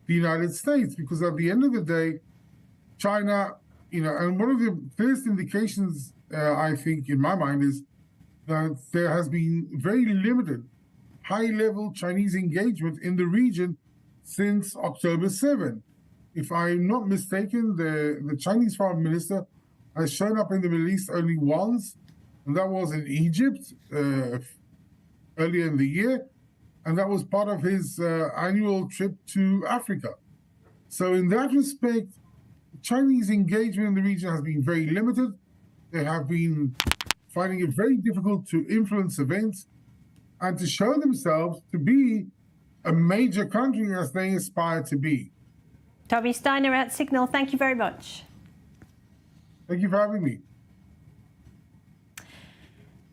P: the United States, because at the end of the day, China, and one of the first indications, I think, in my mind, is that there has been very limited high-level Chinese engagement in the region since October 7. If I'm not mistaken, the Chinese foreign minister has shown up in the Middle East only once, and that was in Egypt earlier in the year, and that was part of his annual trip to Africa. So in that respect, Chinese engagement in the region has been very limited. They have been finding it very difficult to influence events and to show themselves to be a major country as they aspire to be.
B: Tommy Steiner at Signal, thank you very much.
P: Thank you for having me.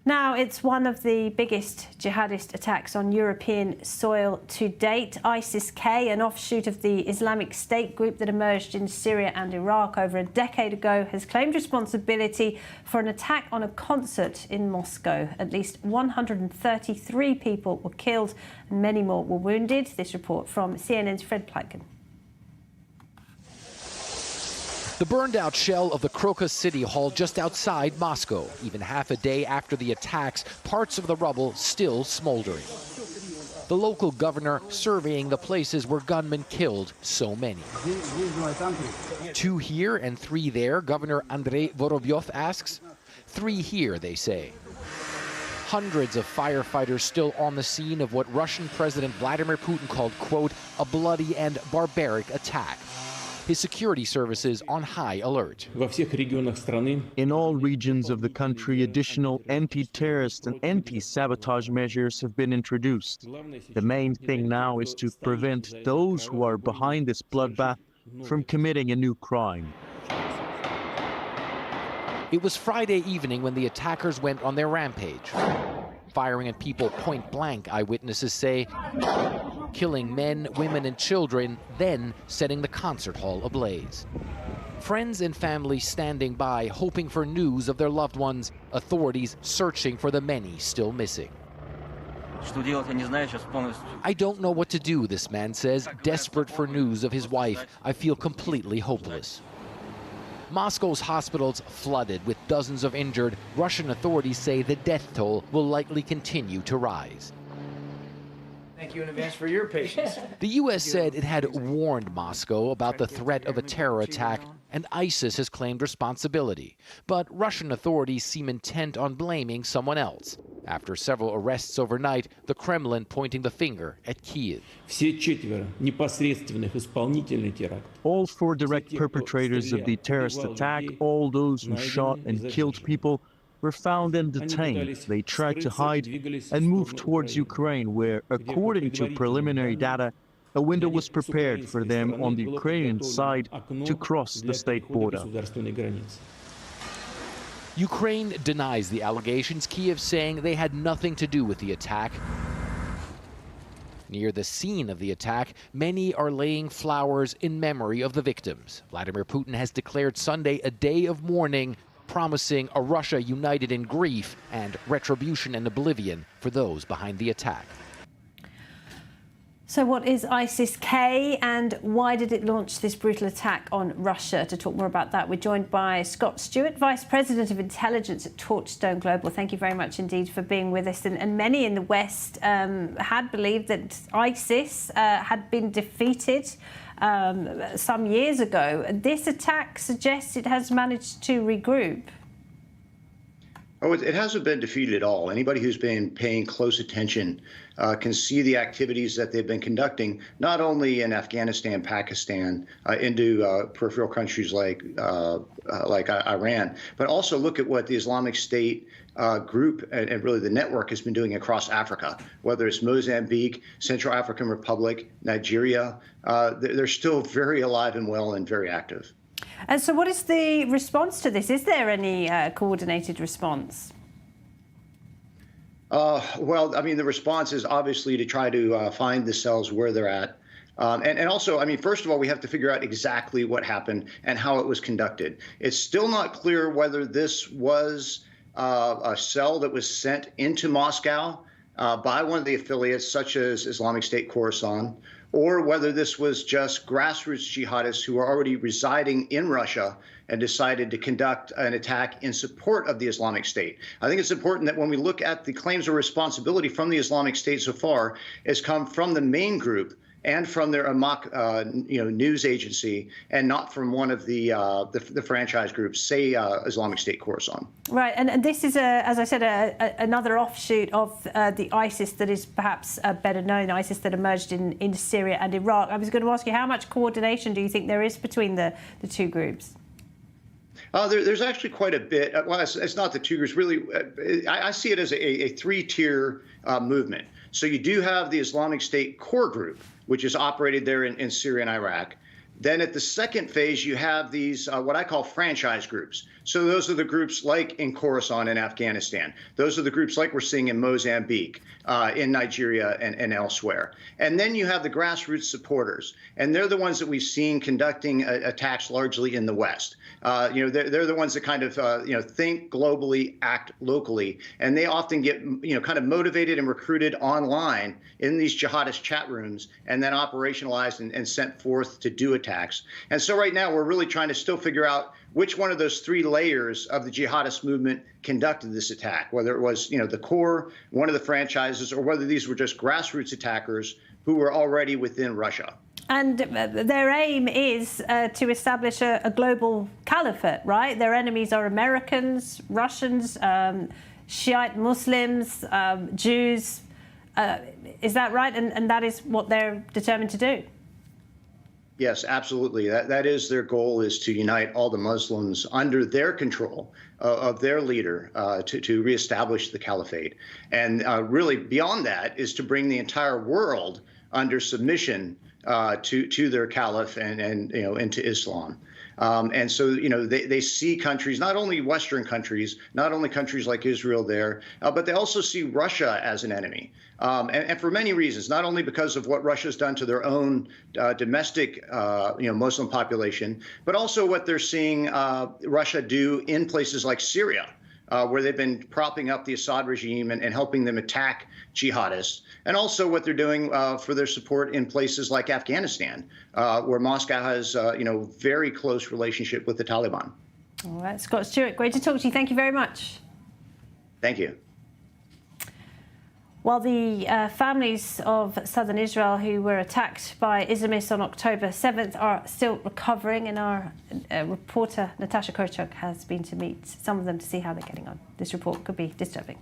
B: Now, it's one of the biggest jihadist attacks on European soil to date. ISIS-K, an offshoot of the Islamic State group that emerged in Syria and Iraq over a decade ago, has claimed responsibility for an attack on a concert in Moscow. At least 133 people were killed and many more were wounded. This report from CNN's Fred Pleitgen.
Q: The burned-out shell of the Crocus City Hall just outside Moscow. Even half a day after the attacks, parts of the rubble still smoldering. The local governor surveying the places where gunmen killed so many. 2 here and 3 there, Governor Andrei Vorobyov asks. 3 here, they say. Hundreds of firefighters still on the scene of what Russian President Vladimir Putin called, quote, a bloody and barbaric attack. His security services on high alert.
R: In all regions of the country, additional anti-terrorist and anti-sabotage measures have been introduced. The main thing now is to prevent those who are behind this bloodbath from committing a new crime.
Q: It was Friday evening when the attackers went on their rampage, firing at people point blank, eyewitnesses say, killing men, women, and children, then setting the concert hall ablaze. Friends and family standing by, hoping for news of their loved ones, authorities searching for the many still missing. I don't know what to do, this man says, desperate for news of his wife. I feel completely hopeless. Moscow's hospitals flooded with dozens of injured. Russian authorities say the death toll will likely continue to rise.
E: Thank you in advance for your patience.
Q: The U.S. said it had warned Moscow about the threat of a terror attack, and ISIS has claimed responsibility. But Russian authorities seem intent on blaming someone else. After several arrests overnight, the Kremlin pointing the finger at Kyiv.
R: All 4 direct perpetrators of the terrorist attack, all those who shot and killed people, were found and detained. They tried to hide and move towards Ukraine, where, according to preliminary data, a window was prepared for them on the Ukrainian side to cross the state border.
Q: Ukraine denies the allegations, Kyiv saying they had nothing to do with the attack. Near the scene of the attack, many are laying flowers in memory of the victims. Vladimir Putin has declared Sunday a day of mourning, promising a Russia united in grief and retribution and oblivion for those behind the attack.
B: So what is ISIS-K and why did it launch this brutal attack on Russia? To talk more about that, we're joined by Scott Stewart, Vice President of Intelligence at Torchstone Global. Thank you very much indeed for being with us. And many in the West had believed that ISIS had been defeated some years ago. This attack suggests it has managed to regroup.
S: Oh, it hasn't been defeated at all. Anybody who's been paying close attention can see the activities that they've been conducting, not only in Afghanistan, Pakistan, into peripheral countries like Iran, but also look at what the Islamic State group and really the network has been doing across Africa, whether it's Mozambique, Central African Republic, Nigeria. They're still very alive and well and very active.
B: And so what is the response to this? Is there any coordinated response?
S: Well, I mean, the response is obviously to try to find the cells where they're at. And also, I mean, first of all, we have to figure out exactly what happened and how it was conducted. It's still not clear whether this was a cell that was sent into Moscow by one of the affiliates, such as Islamic State Khorasan, or whether this was just grassroots jihadists who are already residing in Russia and decided to conduct an attack in support of the Islamic State. I think it's important that when we look at the claims of responsibility from the Islamic State so far, it's come from the main group and from their news agency, and not from one of the franchise groups, say Islamic State Khorasan.
B: Right, and this is, as I said, another offshoot of the ISIS that is perhaps better known, ISIS that emerged in Syria and Iraq. I was going to ask you, how much coordination do you think there is between the two groups?
S: There's actually quite a bit. Well, it's not the two groups, really. I see it as a 3-tier movement. So you do have the Islamic State core group, which is operated there in Syria and Iraq. Then at the second phase, you have these what I call franchise groups. So those are the groups like in Khorasan in Afghanistan. Those are the groups like we're seeing in Mozambique, in Nigeria, and elsewhere. And then you have the grassroots supporters, and they're the ones that we've seen conducting attacks largely in the West. They're the ones that kind of think globally, act locally, and they often get kind of motivated and recruited online in these jihadist chat rooms, and then operationalized and sent forth to do attacks. And so right now we're really trying to still figure out which one of those three layers of the jihadist movement conducted this attack, whether it was the core, one of the franchises, or whether these were just grassroots attackers who were already within Russia.
B: And their aim is to establish a global caliphate, right? Their enemies are Americans, Russians, Shiite Muslims, Jews. Is that right? And that is what they're determined to do?
S: Yes, absolutely. That is their goal, is to unite all the Muslims under their control of their leader to reestablish the caliphate. And really beyond that is to bring the entire world under submission to their caliph and into Islam. And so, they see countries, not only Western countries, not only countries like Israel there, but they also see Russia as an enemy. And for many reasons, not only because of what Russia's done to their own domestic, Muslim population, but also what they're seeing Russia do in places like Syria, where they've been propping up the Assad regime and helping them attack jihadists, and also what they're doing for their support in places like Afghanistan, where Moscow has, very close relationship with the Taliban.
B: All right, Scott Stewart, great to talk to you. Thank you very much.
S: Thank you.
B: Well, the families of southern Israel who were attacked by Islamists on October 7th are still recovering, and our reporter Natasha Korchuk has been to meet some of them to see how they're getting on. This report could be disturbing.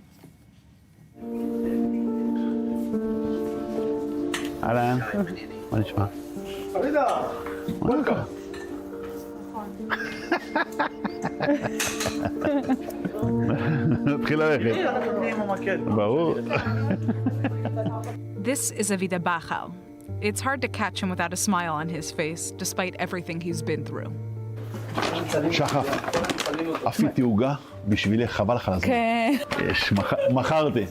T: אהלן, מה נשמע? אבידה, וולקאם. נתחיל ללכת. ברור.
U: This is Avida Bachal. It's hard to catch him without a smile on his face, despite everything he's been through.
T: שחף, עשיתי עוגה בשבילך, חבל לך על הזמן. יש, מכרתי.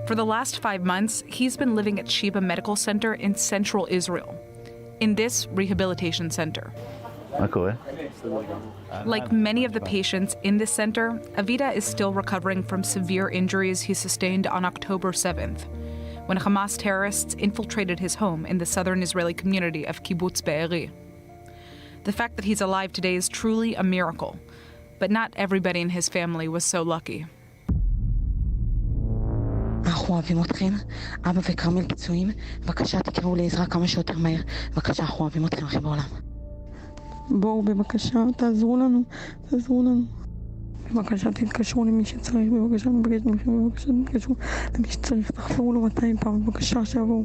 U: For the last 5 months, he's been living at Shifa Medical Center in central Israel, in this rehabilitation center. Like many of the patients in this center, Avida is still recovering from severe injuries he sustained on October 7th, when Hamas terrorists infiltrated his home in the southern Israeli community of Kibbutz Be'eri. The fact that he's alive today is truly a miracle, but not everybody in his family was so lucky.
V: אנחנו אוהבים אתכם, אבא וכרמל פצועים, בבקשה תקראו לעזרה כמה שיותר מהר, בבקשה אנחנו אוהבים אתכם הכי בעולם. בואו בבקשה, תעזרו לנו, בבקשה תתקשרו למי שצריך, בבקשה נבקש מכם, בבקשה תתקשרו למי שצריך, תחזרו לו 200 פעם, בבקשה שיבואו.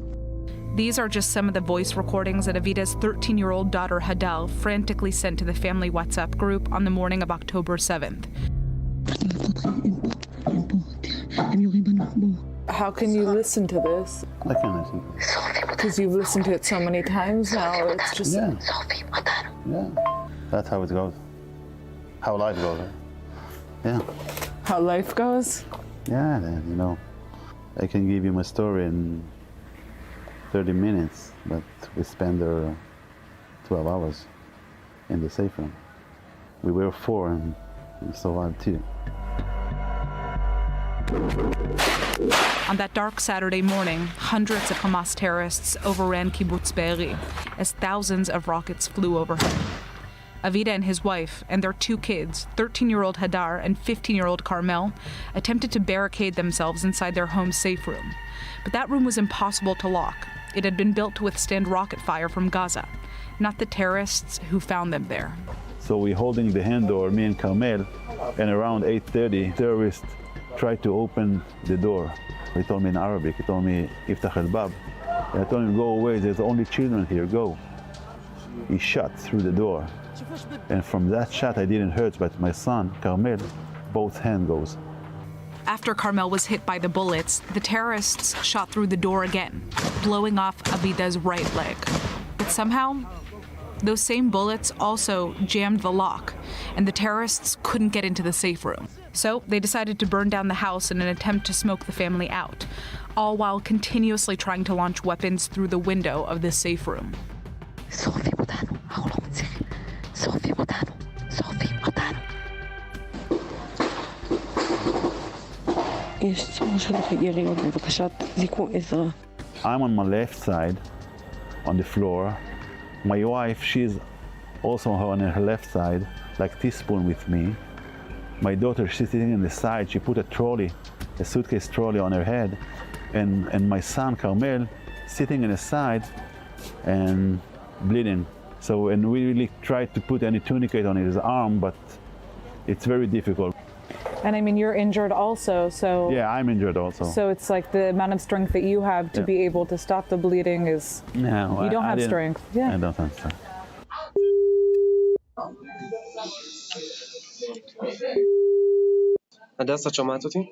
U: These are just some of the voice recordings that Avida's 13-year-old daughter Hadal frantically sent to the family WhatsApp group on the morning of October 7th.
W: How can you listen to this?
T: I can listen.
W: Because you've listened to it so many times now, it's just...
T: Yeah. That's how it goes. How life goes. Yeah.
W: How life goes?
T: Yeah, I can give you my story in 30 minutes, but we spent there 12 hours in the safe room. We were 4 and we survived 2.
U: On that dark Saturday morning, hundreds of Hamas terrorists overran Kibbutz Be'eri as thousands of rockets flew overhead. Avida and his wife and their 2 kids, 13-year-old Hadar and 15-year-old Carmel, attempted to barricade themselves inside their home's safe room. But that room was impossible to lock. It had been built to withstand rocket fire from Gaza, not the terrorists who found them there.
T: So we're holding the hand door, me and Carmel, and around 8:30, terrorists tried to open the door. He told me in Arabic, he told me, Iftach al-Bab. I told him, go away, there's only children here, go. He shot through the door. And from that shot, I didn't hurt, but my son, Carmel, both hand goes.
U: After Carmel was hit by the bullets, the terrorists shot through the door again, blowing off Avida's right leg. But somehow, those same bullets also jammed the lock, and the terrorists couldn't get into the safe room. So they decided to burn down the house in an attempt to smoke the family out, all while continuously trying to launch weapons through the window of this safe room.
T: I'm on my left side, on the floor. My wife, she's also on her left side, like teaspoon with me. My daughter, she's sitting on the side. She put a suitcase trolley on her head. And my son, Carmel, sitting on the side and bleeding. So, and we really tried to put any tourniquet on his arm, but it's very difficult.
W: And I mean, you're injured also, so...
T: Yeah, I'm injured also.
W: So it's like the amount of strength that you have to be able to stop the bleeding is...
T: No,
W: you don't have strength. Yeah.
T: I don't have strength.
A: הדס, את שומעת אותי?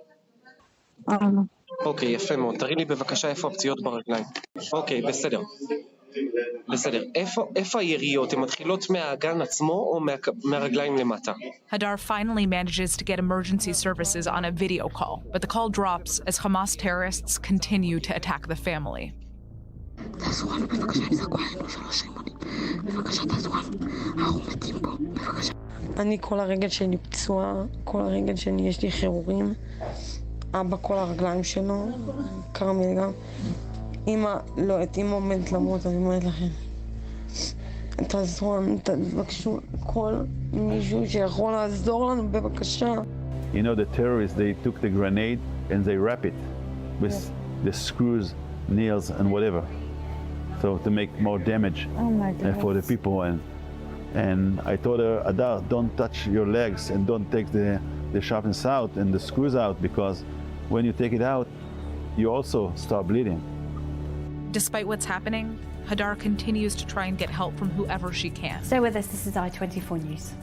A: אוקיי, יפה מאוד. תראי לי בבקשה איפה הפציעות ברגליים. אוקיי, בסדר. בסדר. איפה היריות? הן מתחילות מהאגן עצמו או מהרגליים למטה?
U: Hadar finally manages to get emergency services on a video call, but the call drops as Hamas terrorists continue to attack the family.
V: אני כל הרגל שלי פצועה, כל הרגל שלי יש לי חירורים. אבא כל הרגליים שלו, כרמל גם. אמא לא, את אמא עומדת למות, אני אומרת לכם. תעזרו לנו, תבקשו כל מישהו שיכול לעזור לנו, בבקשה.
T: You know, the terrorists, they took the grenade and they wrap it with the screws, nails and whatever. So to make more damage for the people. And I told her, Adar, don't touch your legs and don't take the sharpness out and the screws out, because when you take it out, you also start bleeding.
U: Despite what's happening, Hadar continues to try and get help from whoever she can.
B: Stay with us, this is i24 News.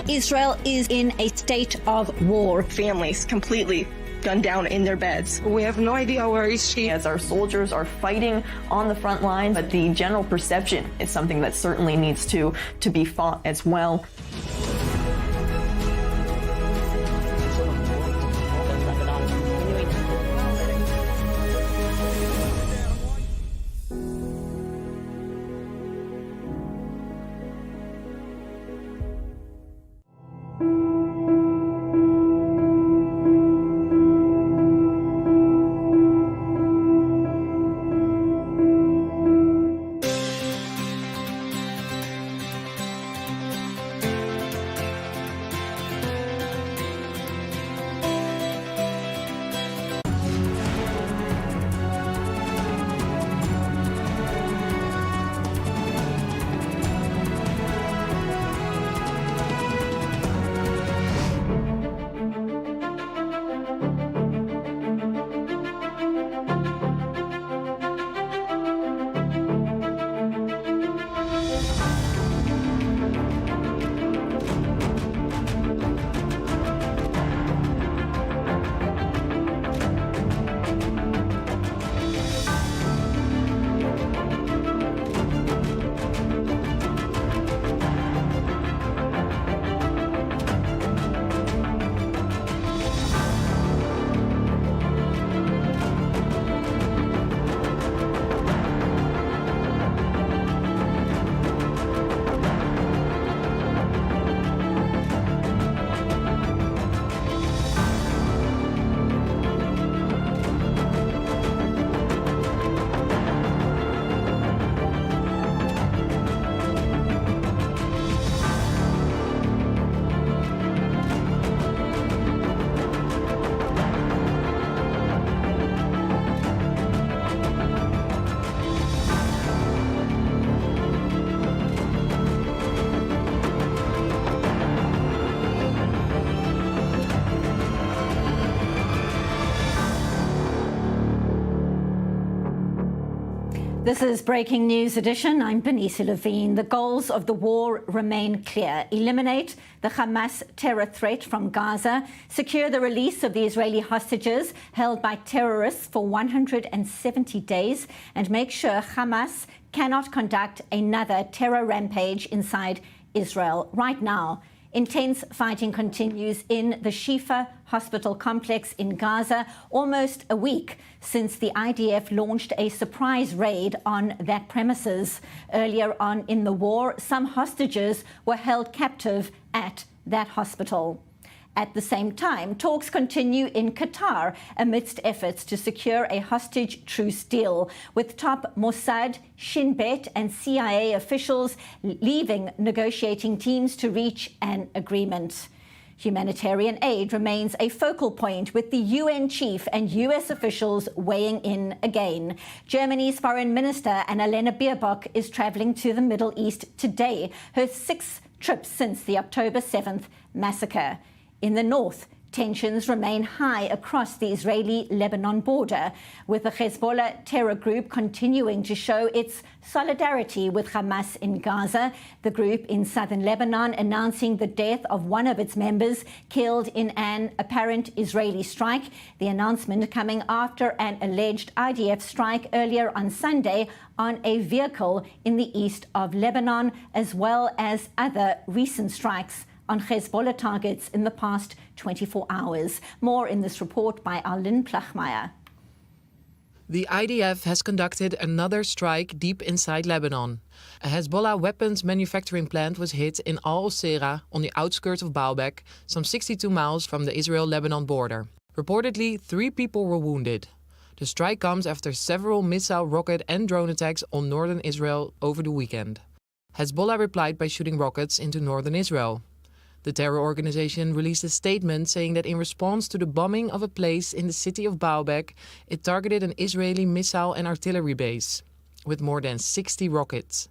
K: Israel is in a state of war.
L: Families completely gunned down in their beds. We have no idea where is she.
M: As our soldiers are fighting on the front line, but the general perception is something that certainly needs to be fought as well.
K: This is Breaking News Edition. I'm Bernice Levine. The goals of the war remain clear. Eliminate the Hamas terror threat from Gaza, secure the release of the Israeli hostages held by terrorists for 170 days, and make sure Hamas cannot conduct another terror rampage inside Israel. Right now, intense fighting continues in the Shifa Hospital complex in Gaza, almost a week since the IDF launched a surprise raid on that premises. Earlier on in the war, some hostages were held captive at that hospital. At the same time, talks continue in Qatar amidst efforts to secure a hostage truce deal, with top Mossad, Shin Bet and CIA officials leaving negotiating teams to reach an agreement. Humanitarian aid remains a focal point, with the UN chief and US officials weighing in again. Germany's foreign minister Annalena Baerbock is travelling to the Middle East today, her 6th trip since the October 7th massacre. In the north, tensions remain high across the Israeli-Lebanon border, with the Hezbollah terror group continuing to show its solidarity with Hamas in Gaza. The group in southern Lebanon announcing the death of one of its members killed in an apparent Israeli strike. The announcement coming after an alleged IDF strike earlier on Sunday on a vehicle in the east of Lebanon, as well as other recent strikes on Hezbollah targets in the past 24 hours. More in this report by Arlene Plachmeier.
N: The IDF has conducted another strike deep inside Lebanon. A Hezbollah weapons manufacturing plant was hit in Al-Sera on the outskirts of Baalbek, some 62 miles from the Israel-Lebanon border. Reportedly, 3 people were wounded. The strike comes after several missile, rocket and drone attacks on northern Israel over the weekend. Hezbollah replied by shooting rockets into northern Israel. The terror organization released a statement saying that in response to the bombing of a place in the city of Baalbek, it targeted an Israeli missile and artillery base with more than 60 rockets.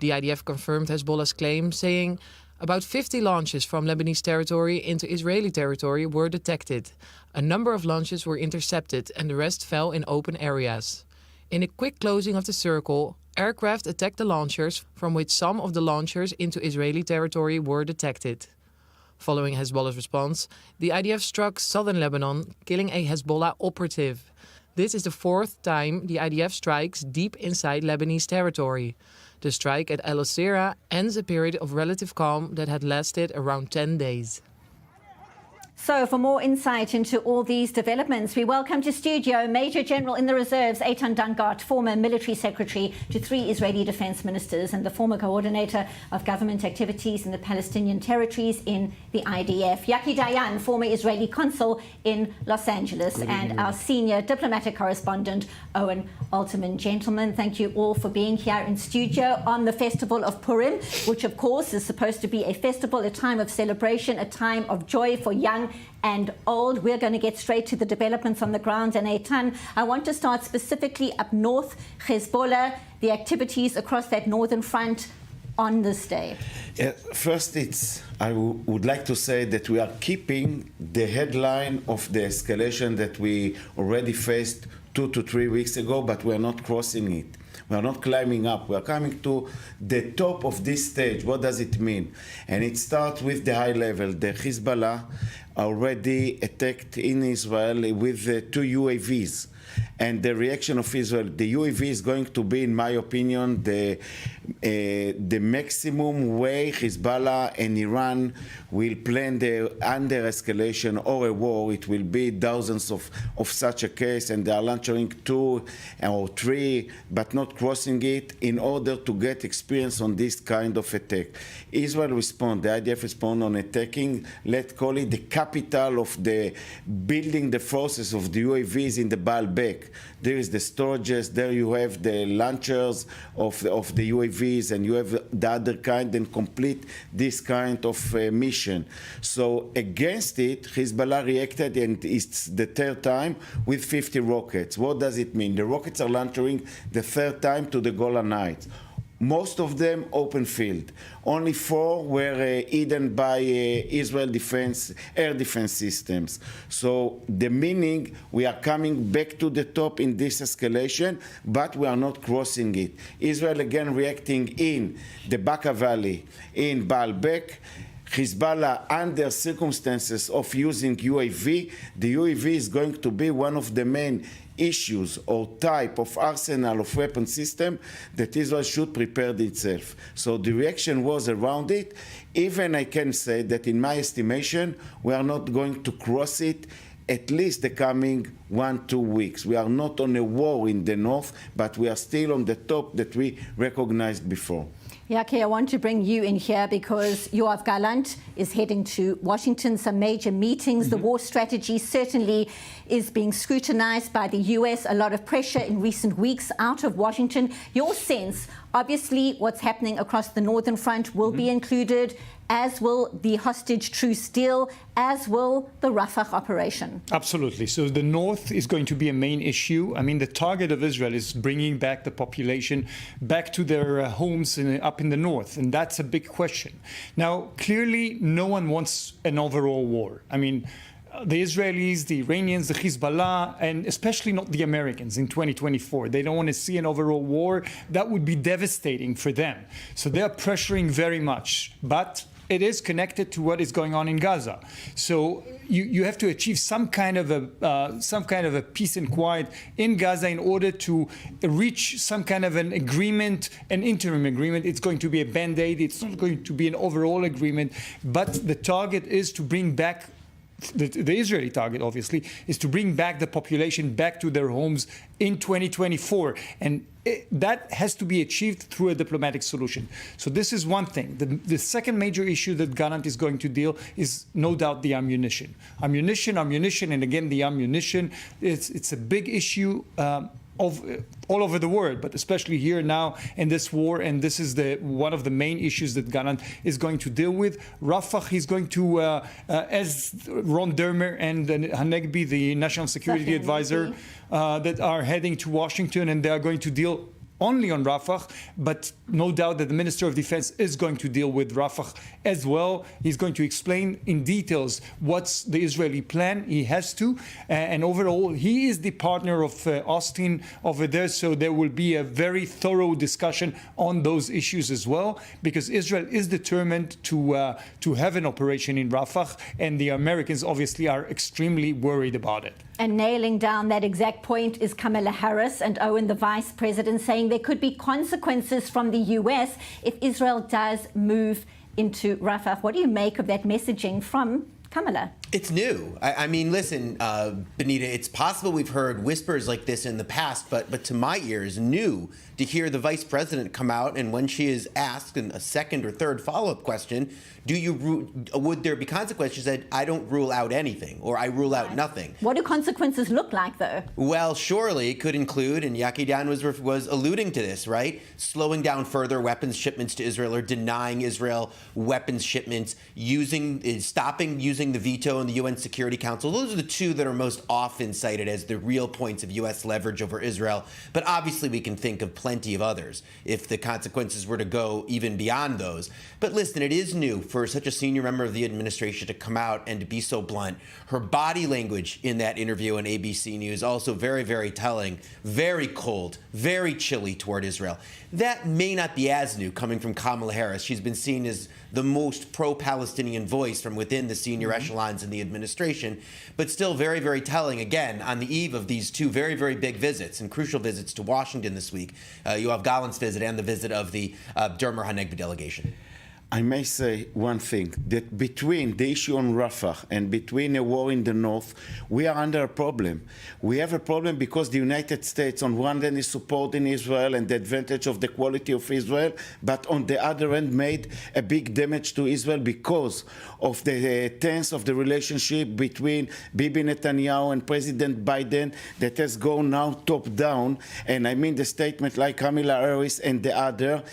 N: The IDF confirmed Hezbollah's claim, saying about 50 launches from Lebanese territory into Israeli territory were detected. A number of launches were intercepted and the rest fell in open areas. In a quick closing of the circle, aircraft attacked the launchers, from which some of the launchers into Israeli territory were detected. Following Hezbollah's response, the IDF struck southern Lebanon, killing a Hezbollah operative. This is the 4th time the IDF strikes deep inside Lebanese territory. The strike at Al-Sera ends a period of relative calm that had lasted around 10 days.
K: So for more insight into all these developments, we welcome to studio Major General in the Reserves, Eitan Dangat, former military secretary to 3 Israeli defense ministers and the former coordinator of government activities in the Palestinian territories in the IDF. Yaki Dayan, former Israeli consul in Los Angeles, and our senior diplomatic correspondent, Owen Alterman. Gentlemen, thank you all for being here in studio on the festival of Purim, which of course is supposed to be a festival, a time of celebration, a time of joy for young and old. We're going to get straight to the developments on the ground. And Eitan, I want to start specifically up north, Hezbollah, the activities across that northern front on this day.
C: First, I would like to say that we are keeping the headline of the escalation that we already faced 2 to 3 weeks ago, but we are not crossing it. We are not climbing up. We are coming to the top of this stage. What does it mean? And it starts with the high level. The Hezbollah already attacked in Israel with 2 UAVs. And the reaction of Israel, the UAV is going to be, in my opinion, the maximum way Hezbollah and Iran will plan the under-escalation or a war. It will be dozens of such a case, and they are launching 2 or 3, but not crossing it, in order to get experience on this kind of attack. Israel respond, the IDF respond on attacking, let's call it the capital of the building the forces of the UAVs in the Baalbek. There is the storages, there you have the launchers of the UAVs, and you have the other kind, and complete this kind of mission. So against it, Hezbollah reacted, and it's the 3rd time, with 50 rockets. What does it mean? The rockets are launching the 3rd time to the Golan Heights. most of them open field. Only 4 were hidden by Israel air defense systems. So the meaning, we are coming back to the top in this escalation, but we are not crossing it. Israel again reacting in the Bekaa Valley, in Baalbek. Hezbollah, under circumstances of using UAV, the UAV is going to be one of the main issues or type of arsenal of weapon system that Israel should prepare itself. So the reaction was around it. Even I can say that in my estimation, we are not going to cross it at least the coming 1-2 weeks. We are not on a war in the north, but we are still on the top that we recognized before.
K: Yaki, I want to bring you in here because Yoav Gallant is heading to Washington, some major meetings. The war strategy certainly is being scrutinized by the US. A lot of pressure in recent weeks out of Washington. Your sense, obviously, what's happening across the northern front will be included, as will the hostage truce deal, as will the Rafah operation.
D: Absolutely. So the north is going to be a main issue. I mean, the target of Israel is bringing back the population back to their homes up in the north, and that's a big question. Now, clearly, no one wants an overall war. I mean, the Israelis, the Iranians, the Hezbollah, and especially not the Americans in 2024. They don't want to see an overall war. That would be devastating for them. So they're pressuring very much. But it is connected to what is going on in Gaza. So you have to achieve some kind of a peace and quiet in Gaza in order to reach some kind of an agreement, an interim agreement. It's going to be a band-aid. It's not going to be an overall agreement. But the target is to bring back the Israeli target, obviously, is to bring back the population back to their homes in 2024. And that has to be achieved through a diplomatic solution. So this is one thing. The second major issue that Gallant is going to deal is no doubt the ammunition. Ammunition, and again, the ammunition, it's a big issue of all over the world, but especially here now in this war, and this is one of the main issues that Gallant is going to deal with. Rafah, he's going to, as Ron Dermer and Hanegbi, the National Security Advisor, that are heading to Washington, and they are going to deal only on Rafah, but no doubt that the Minister of Defense is going to deal with Rafah as well. He's going to explain in details what's the Israeli plan. He has to. And overall, he is the partner of Austin over there, so there will be a very thorough discussion on those issues as well, because Israel is determined to have an operation in Rafah, and the Americans obviously are extremely worried about it.
K: And nailing down that exact point is Kamala Harris and Owen, the Vice President, saying there could be consequences from the US if Israel does move into Rafah. What do you make of that messaging from Kamala?
G: It's new. I mean, listen, Benita, it's possible we've heard whispers like this in the past, but to my ears, new to hear the vice president come out, and when she is asked in a second or third follow-up question, would there be consequences? She said, I don't rule out anything, or I rule out nothing.
K: What do consequences look like, though?
G: Well, surely it could include, and Yaki Dan was alluding to this, right? Slowing down further weapons shipments to Israel, or denying Israel weapons shipments, stopping using the veto in the UN Security Council. Those are the two that are most often cited as the real points of U.S. leverage over Israel. But obviously we can think of plenty of others if the consequences were to go even beyond those. But listen, it is new for such a senior member of the administration to come out and to be so blunt. Her body language in that interview on ABC News also very, very telling, very cold, very chilly toward Israel. That may not be as new coming from Kamala Harris. She's been seen as the most pro-Palestinian voice from within the senior echelons in the administration, but still very, very telling, again, on the eve of these two very, very big visits and crucial visits to Washington this week. Yoav Gallant's visit and the visit of the Dermer Hanegbi delegation.
C: I may say one thing, that between the issue on Rafah and between a war in the north, we are under a problem. We have a problem because the United States on one hand is supporting Israel and the advantage of the quality of Israel, but on the other hand made a big damage to Israel because of the tense of the relationship between Bibi Netanyahu and President Biden that has gone now top down. And I mean the statement like Kamala Harris and the other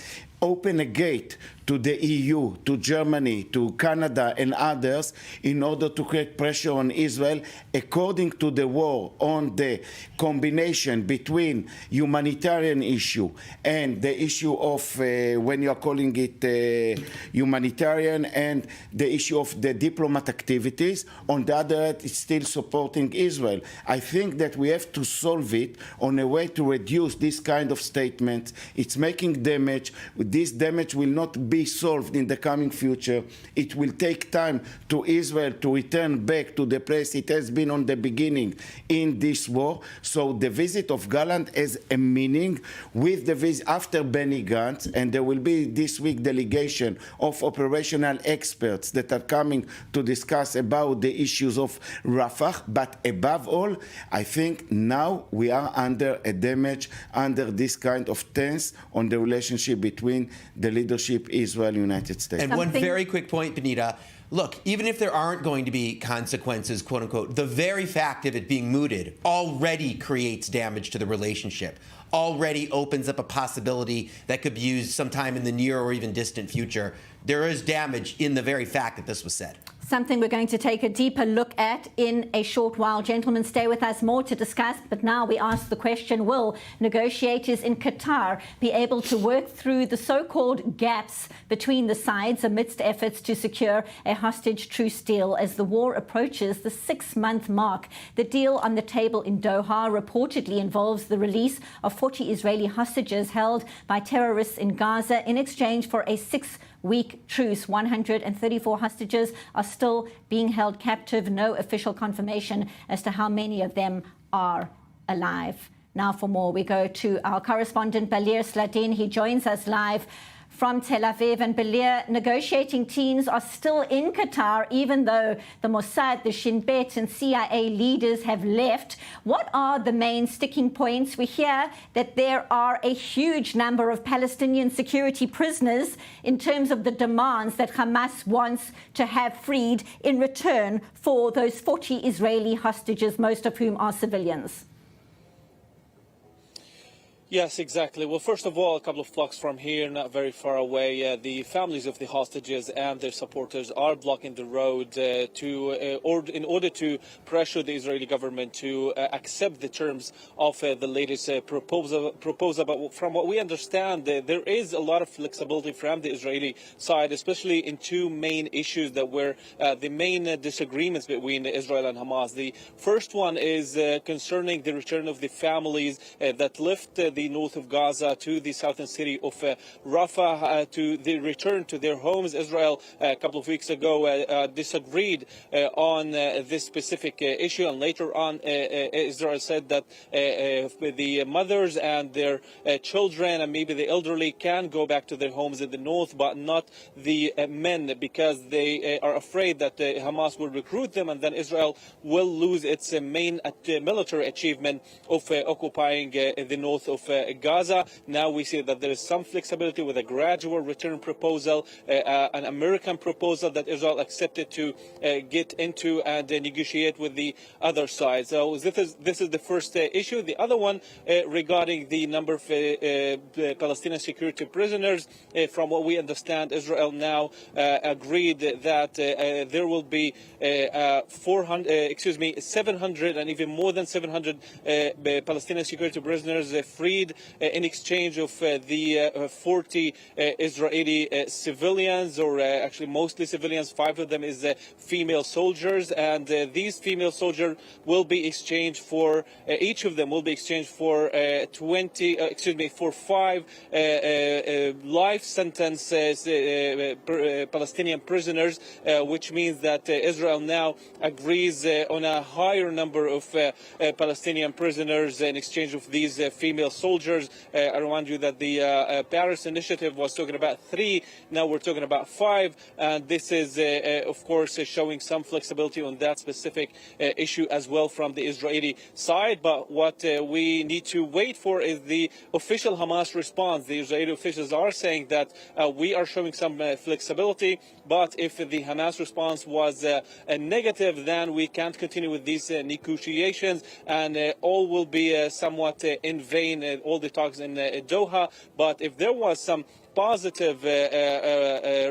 C: open a gate to the EU, to Germany, to Canada and others in order to create pressure on Israel according to the war, on the combination between humanitarian issue and the issue of, when you are calling it humanitarian, and the issue of the diplomat activities. On the other hand, it's still supporting Israel. I think that we have to solve it on a way to reduce this kind of statements. It's making damage. This damage will not be solved in the coming future. It will take time to Israel to return back to the place it has been on the beginning in this war. So the visit of Gallant has a meaning with the visit after Benny Gantz, and there will be this week delegation of operational experts that are coming to discuss about the issues of Rafah. But above all, I think now we are under a damage, under this kind of tense on the relationship between the leadership Israel, United States.
G: And one very quick point, Benita. Look, even if there aren't going to be consequences, quote unquote, the very fact of it being mooted already creates damage to the relationship, already opens up a possibility that could be used sometime in the near or even distant future. There is damage in the very fact that this was said.
K: Something we're going to take a deeper look at in a short while. Gentlemen, stay with us, more to discuss. But now we ask the question, will negotiators in Qatar be able to work through the so-called gaps between the sides amidst efforts to secure a hostage truce deal as the war approaches the 6-month mark? The deal on the table in Doha reportedly involves the release of 40 Israeli hostages held by terrorists in Gaza in exchange for a 6-week truce. 134 hostages are still being held captive. No official confirmation as to how many of them are alive. Now for more, we go to our correspondent Balir Sladin. He joins us live from Tel Aviv. And Balir, negotiating teams are still in Qatar, even though the Mossad, the Shin Bet and CIA leaders have left. What are the main sticking points? We hear that there are a huge number of Palestinian security prisoners in terms of the demands that Hamas wants to have freed in return for those 40 Israeli hostages, most of whom are civilians.
H: Yes, exactly. Well, first of all, a couple of blocks from here, not very far away, the families of the hostages and their supporters are blocking the road in order to pressure the Israeli government to accept the terms of the latest proposal. But from what we understand, there is a lot of flexibility from the Israeli side, especially in two main issues that were the main disagreements between Israel and Hamas. The first one is concerning the return of the families that left the north of Gaza to the southern city of Rafah to the return to their homes. Israel a couple of weeks ago disagreed on this specific issue, and later on Israel said that the mothers and their children and maybe the elderly can go back to their homes in the north, but not the men, because they are afraid that Hamas will recruit them and then Israel will lose its main military achievement of occupying the north of Gaza. Now we see that there is some flexibility with a gradual return proposal, an American proposal that Israel accepted to get into and negotiate with the other side. So this is the first issue. The other one regarding the number of Palestinian security prisoners. From what we understand, Israel now agreed that there will be 700 and even more than 700 Palestinian security prisoners freed in exchange of the 40 Israeli civilians, or actually mostly civilians. 5 of them is female soldiers, and these female soldiers will be exchanged for each of them will be exchanged for 5 life sentence Palestinian prisoners, which means that Israel now agrees on a higher number of Palestinian prisoners in exchange of these female soldiers. I remind you that the Paris initiative was talking about 3, now we're talking about 5, and this is of course showing some flexibility on that specific issue as well from the Israeli side. But what we need to wait for is the official Hamas response. The Israeli officials are saying that we are showing some flexibility, but if the Hamas response was negative, then we can't continue with these negotiations, and all will be somewhat in vain all the talks in Doha. But if there was some positive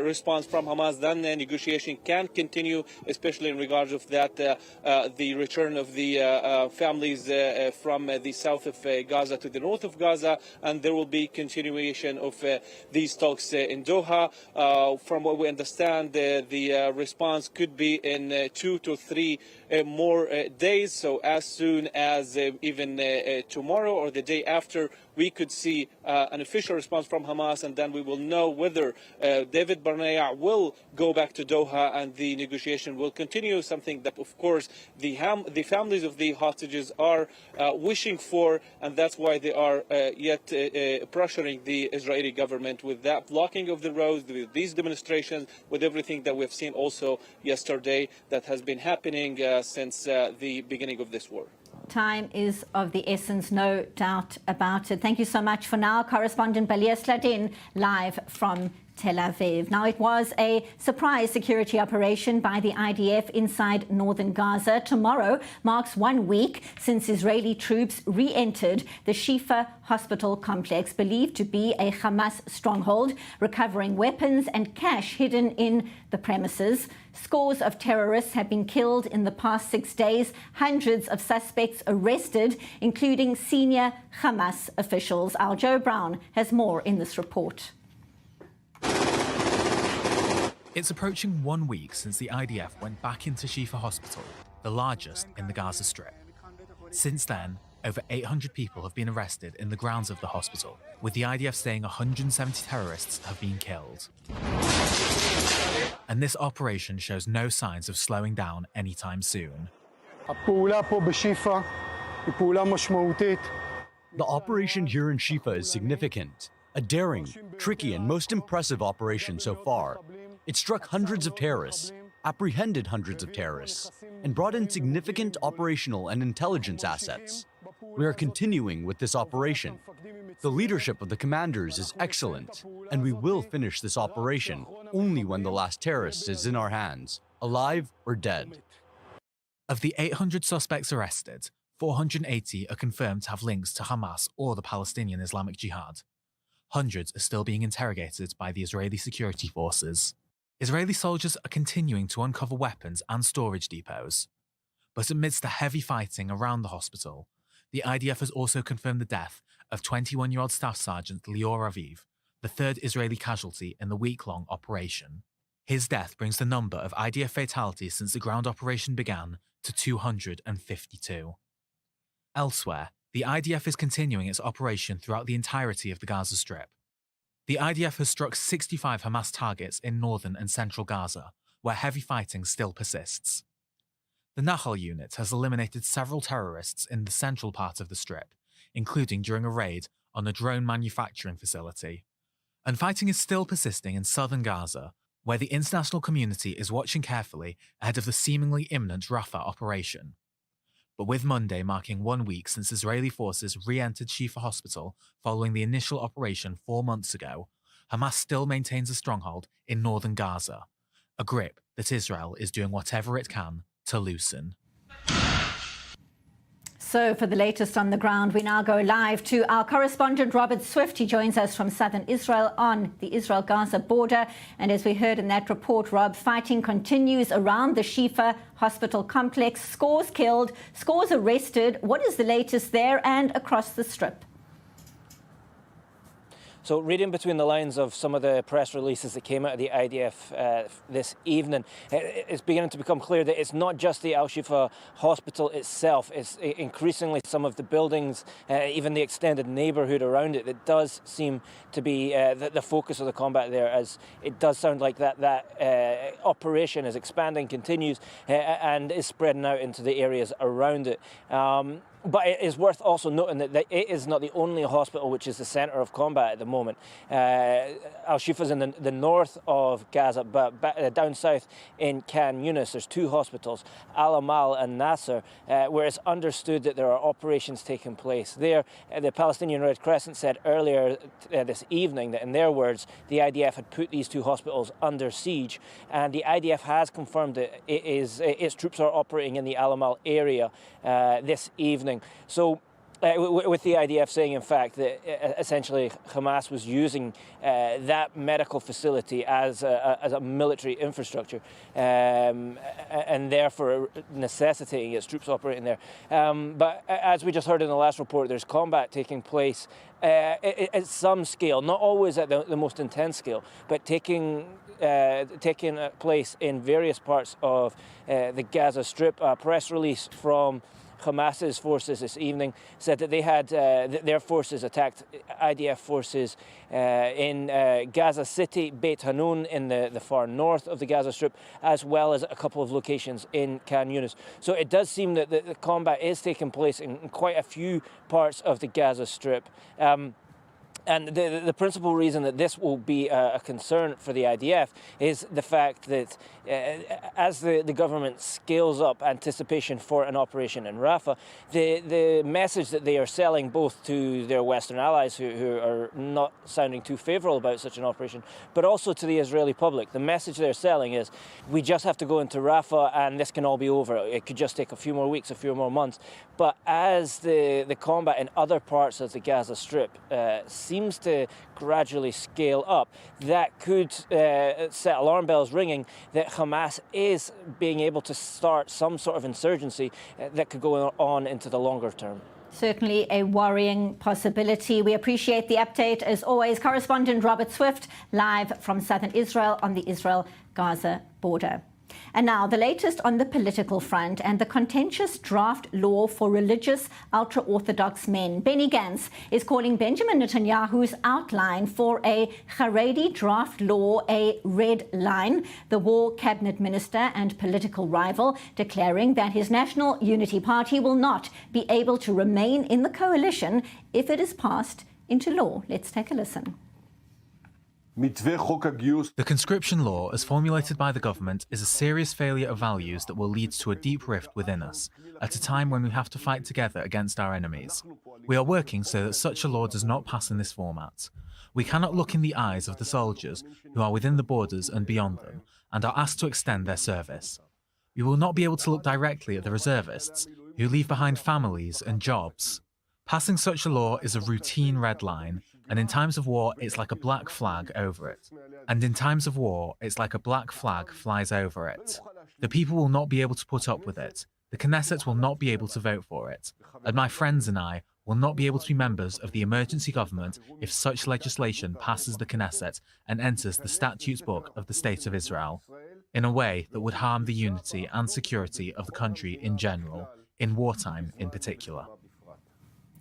H: response from Hamas, then the negotiation can continue, especially in regards of that the return of the families from the south of Gaza to the north of Gaza, and there will be continuation of these talks in Doha. From what we understand, the response could be in 2 to 3 more days. So as soon as even tomorrow or the day after, we could see an official response from Hamas, and then we will know whether David Barnea will go back to Doha and the negotiation will continue, something that, of course, the families of the hostages are wishing for, and that's why they are yet pressuring the Israeli government with that blocking of the roads, with these demonstrations, with everything that we've seen also yesterday that has been happening since the beginning of this war.
K: Time is of the essence, no doubt about it. Thank you so much for now. Correspondent Balia Sladin, live from Tel Aviv. Now, it was a surprise security operation by the IDF inside northern Gaza. Tomorrow marks 1 week since Israeli troops re-entered the Shifa Hospital complex, believed to be a Hamas stronghold, recovering weapons and cash hidden in the premises. Scores of terrorists have been killed in the past 6 days, hundreds of suspects arrested, including senior Hamas officials. Al Joe Brown has more in this report.
I: It's approaching 1 week since the IDF went back into Shifa Hospital, the largest in the Gaza Strip. Since then, over 800 people have been arrested in the grounds of the hospital, with the IDF saying 170 terrorists have been killed. And this operation shows no signs of slowing down anytime soon.
J: The operation here in Shifa is significant. A daring, tricky, and most impressive operation so far. It struck hundreds of terrorists, apprehended hundreds of terrorists, and brought in significant operational and intelligence assets. We are continuing with this operation. The leadership of the commanders is excellent, and we will finish this operation only when the last terrorist is in our hands, alive or dead.
I: Of the 800 suspects arrested, 480 are confirmed to have links to Hamas or the Palestinian Islamic Jihad. Hundreds are still being interrogated by the Israeli security forces. Israeli soldiers are continuing to uncover weapons and storage depots. But amidst the heavy fighting around the hospital, the IDF has also confirmed the death of 21-year-old Staff Sergeant Lior Aviv, the third Israeli casualty in the week-long operation. His death brings the number of IDF fatalities since the ground operation began to 252. Elsewhere, the IDF is continuing its operation throughout the entirety of the Gaza Strip. The IDF has struck 65 Hamas targets in northern and central Gaza, where heavy fighting still persists. The Nahal unit has eliminated several terrorists in the central part of the Strip, including during a raid on a drone manufacturing facility. And fighting is still persisting in southern Gaza, where the international community is watching carefully ahead of the seemingly imminent Rafah operation. But with Monday marking 1 week since Israeli forces re-entered Shifa Hospital following the initial operation 4 months ago, Hamas still maintains a stronghold in northern Gaza, a grip that Israel is doing whatever it can to loosen.
K: So for the latest on the ground, we now go live to our correspondent Robert Swift. He joins us from southern Israel on the Israel-Gaza border. And as we heard in that report, Rob, fighting continues around the Shifa Hospital complex. Scores killed, scores arrested. What is the latest there and across the Strip?
E: So reading between the lines of some of the press releases that came out of the IDF this evening, it's beginning to become clear that it's not just the Al-Shifa hospital itself. It's increasingly some of the buildings, even the extended neighbourhood around it, that does seem to be the focus of the combat there, as it does sound like that operation is expanding, continues, and is spreading out into the areas around it. But it is worth also noting that it is not the only hospital which is the centre of combat at the moment. Al-Shifa's in the north of Gaza, but down south in Khan Yunis, there's 2 hospitals, Al-Amal and Nasser, where it's understood that there are operations taking place there. The Palestinian Red Crescent said earlier this evening that, in their words, the IDF had put these 2 hospitals under siege, and the IDF has confirmed that its troops are operating in the Al-Amal area this evening. So with the IDF saying, in fact, that essentially Hamas was using that medical facility as a military infrastructure, and therefore necessitating its troops operating there. But as we just heard in the last report, there's combat taking place at some scale, not always at the most intense scale, but taking place in various parts of the Gaza Strip. A press release from Hamas's forces this evening said that they had their forces attacked IDF forces in Gaza City, Beit Hanun in the far north of the Gaza Strip, as well as a couple of locations in Khan Yunis. So it does seem that the combat is taking place in quite a few parts of the Gaza Strip. And the principal reason that this will be a concern for the IDF is the fact that as the government scales up anticipation for an operation in Rafah, the message that they are selling both to their Western allies who are not sounding too favorable about such an operation, but also to the Israeli public, the message they're selling is we just have to go into Rafah and this can all be over. It could just take a few more weeks, a few more months. But as the combat in other parts of the Gaza Strip seems to gradually scale up, that could set alarm bells ringing that Hamas is being able to start some sort of insurgency that could go on into the longer term.
K: Certainly a worrying possibility. We appreciate the update. As always, correspondent Robert Swift, live from southern Israel on the Israel-Gaza border. And now the latest on the political front and the contentious draft law for religious ultra-Orthodox men. Benny Gantz is calling Benjamin Netanyahu's outline for a Haredi draft law a red line. The war cabinet minister and political rival declaring that his National Unity Party will not be able to remain in the coalition if it is passed into law. Let's take a listen.
I: The conscription law, as formulated by the government, is a serious failure of values that will lead to a deep rift within us, at a time when we have to fight together against our enemies. We are working so that such a law does not pass in this format. We cannot look in the eyes of the soldiers who are within the borders and beyond them, and are asked to extend their service. We will not be able to look directly at the reservists, who leave behind families and jobs. Passing such a law is a routine red line, and in times of war, it's like a black flag over it. And in times of war, it's like a black flag flies over it. The people will not be able to put up with it. The Knesset will not be able to vote for it. And my friends and I will not be able to be members of the emergency government if such legislation passes the Knesset and enters the statutes book of the State of Israel, in a way that would harm the unity and security of the country in general, in wartime in particular.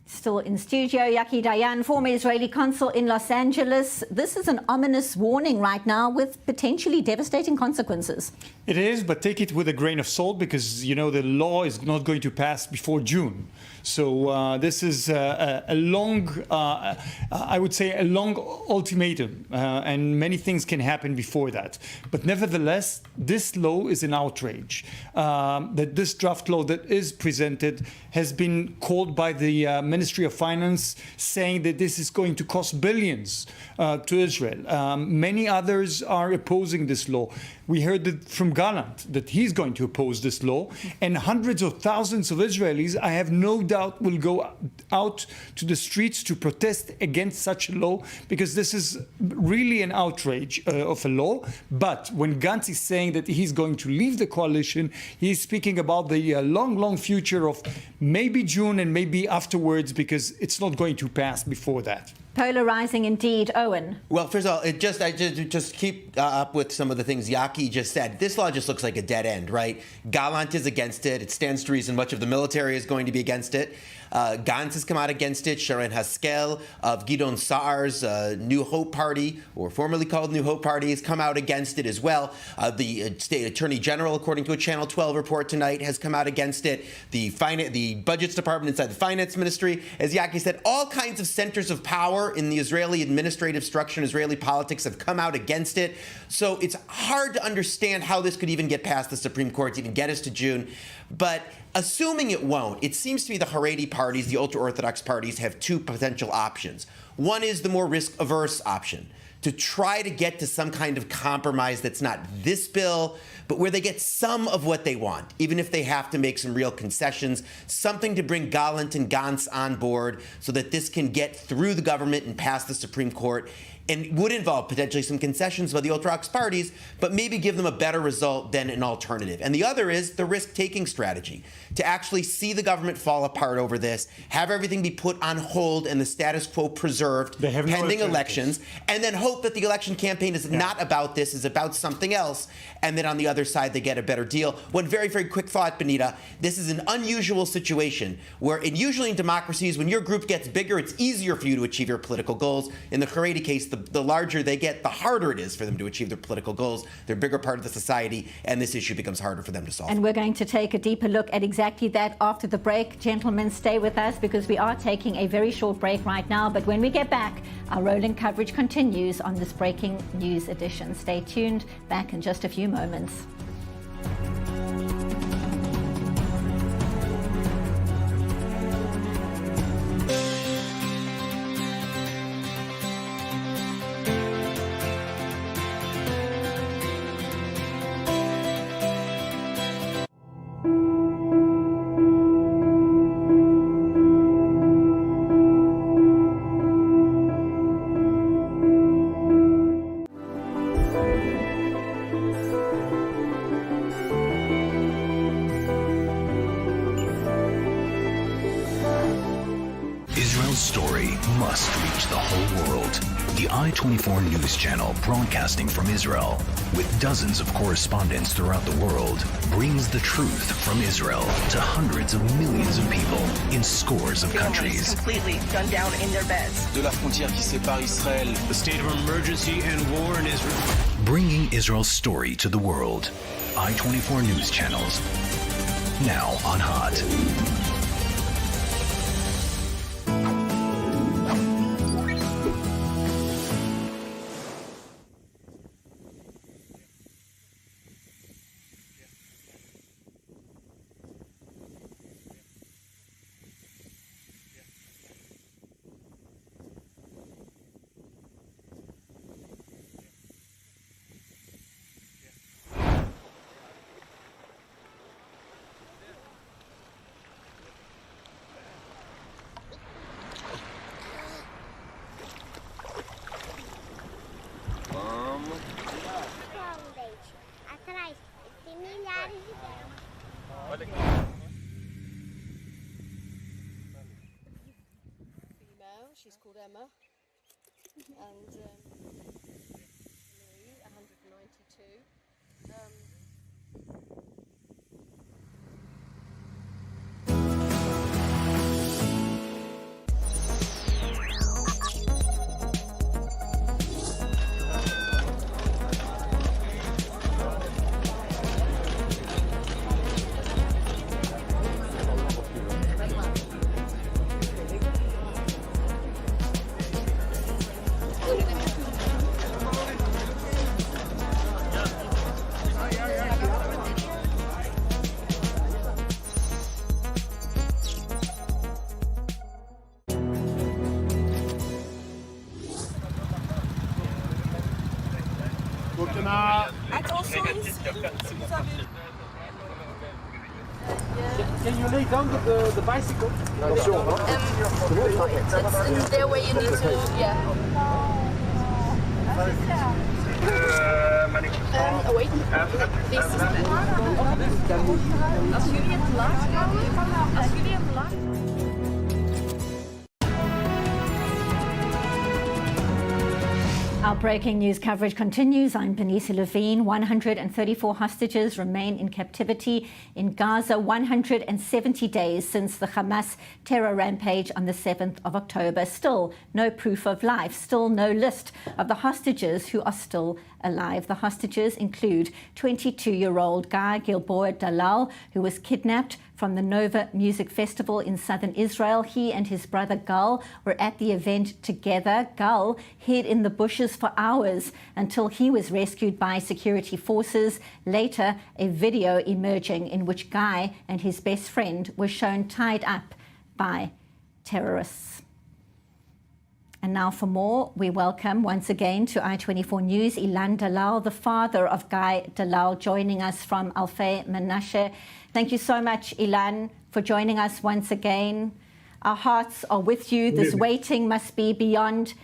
K: Still in studio, Yaki Dayan, former Israeli consul in Los Angeles. This is an ominous warning right now with potentially devastating consequences.
D: It is, but take it with a grain of salt because, you know, the law is not going to pass before June. So this is a long, I would say, a long ultimatum, and many things can happen before that. But nevertheless, this law is an outrage. That this draft law that is presented has been called by the Ministry of Finance, saying that this is going to cost billions to Israel. Many others are opposing this law. We heard that from Gallant that he's going to oppose this law, and hundreds of thousands of Israelis, I have no doubt, will go out to the streets to protest against such a law, because this is really an outrage of a law. But when Gantz is saying that he's going to leave the coalition, he's speaking about the long future of maybe June and maybe afterwards, because it's not going to pass before that.
K: Polarizing indeed. Owen.
G: Well, first of all, I just keep up with some of the things Yaki just said. This law just looks like a dead end, right? Gallant is against it. It stands to reason much of the military is going to be against it. Gantz has come out against it. Sharon Haskel of Gidon Sa'ar's New Hope Party, or formerly called New Hope Party, has come out against it as well. The State Attorney General, according to a Channel 12 report tonight, has come out against it. The Budgets Department inside the Finance Ministry, as Yaki said, all kinds of centers of power in the Israeli administrative structure and Israeli politics have come out against it. So it's hard to understand how this could even get past the Supreme Court to even get us to June. But assuming it won't, it seems to me the Haredi parties, the ultra-Orthodox parties, have two potential options. One is the more risk-averse option, to try to get to some kind of compromise that's not this bill, but where they get some of what they want, even if they have to make some real concessions, something to bring Gallant and Gantz on board so that this can get through the government and past the Supreme Court, and would involve potentially some concessions by the Orthodox parties, but maybe give them a better result than an alternative. And the other is the risk-taking strategy, to actually see the government fall apart over this, have everything be put on hold and the status quo preserved pending elections, and then hope that the election campaign is not about this, is about something else, and then on the other side they get a better deal. One very, very quick thought, Benita, this is an unusual situation where usually in democracies, when your group gets bigger, it's easier for you to achieve your political goals. In the Haredi case, the larger they get, the harder it is for them to achieve their political goals. They're a bigger part of the society, and this issue becomes harder for them to solve.
K: And we're going to take a deeper look at exactly that after the break. Gentlemen, stay with us because we are taking a very short break right now. But when we get back, our rolling coverage continues on this breaking news edition. Stay tuned. Back in just a few moments.
F: The i24NEWS channel, broadcasting from Israel, with dozens of correspondents throughout the world, brings the truth from Israel to hundreds of millions of people in scores of countries.
L: Completely gunned down in their beds.
O: De la frontière qui sépare Israël. The state of emergency and war in Israel.
F: Bringing Israel's story to the world. i24NEWS channels. Now on Hot.
P: She's called Emma, and Louis, 192.
X: Can you lay down the bicycle?
P: It's in there where you need to, wait. This is better. Als jullie het laag
K: Our breaking news coverage continues. I'm Benita Levine. 134 hostages remain in captivity in Gaza 170 days since the Hamas terror rampage on the 7th of October. Still no proof of life, still no list of the hostages who are still alive. The hostages include 22-year-old Guy Gilboa Dalal, who was kidnapped from the Nova Music Festival in southern Israel. He and his brother Gal were at the event together. Gal hid in the bushes for hours until he was rescued by security forces. Later, a video emerging in which Guy and his best friend were shown tied up by terrorists. And now for more, we welcome once again to i24 News Ilan Dalal, the father of Guy Dalal, joining us from Alfei Menashe. Thank you so much, Ilan, for joining us once again. Our hearts are with you. This waiting must be beyond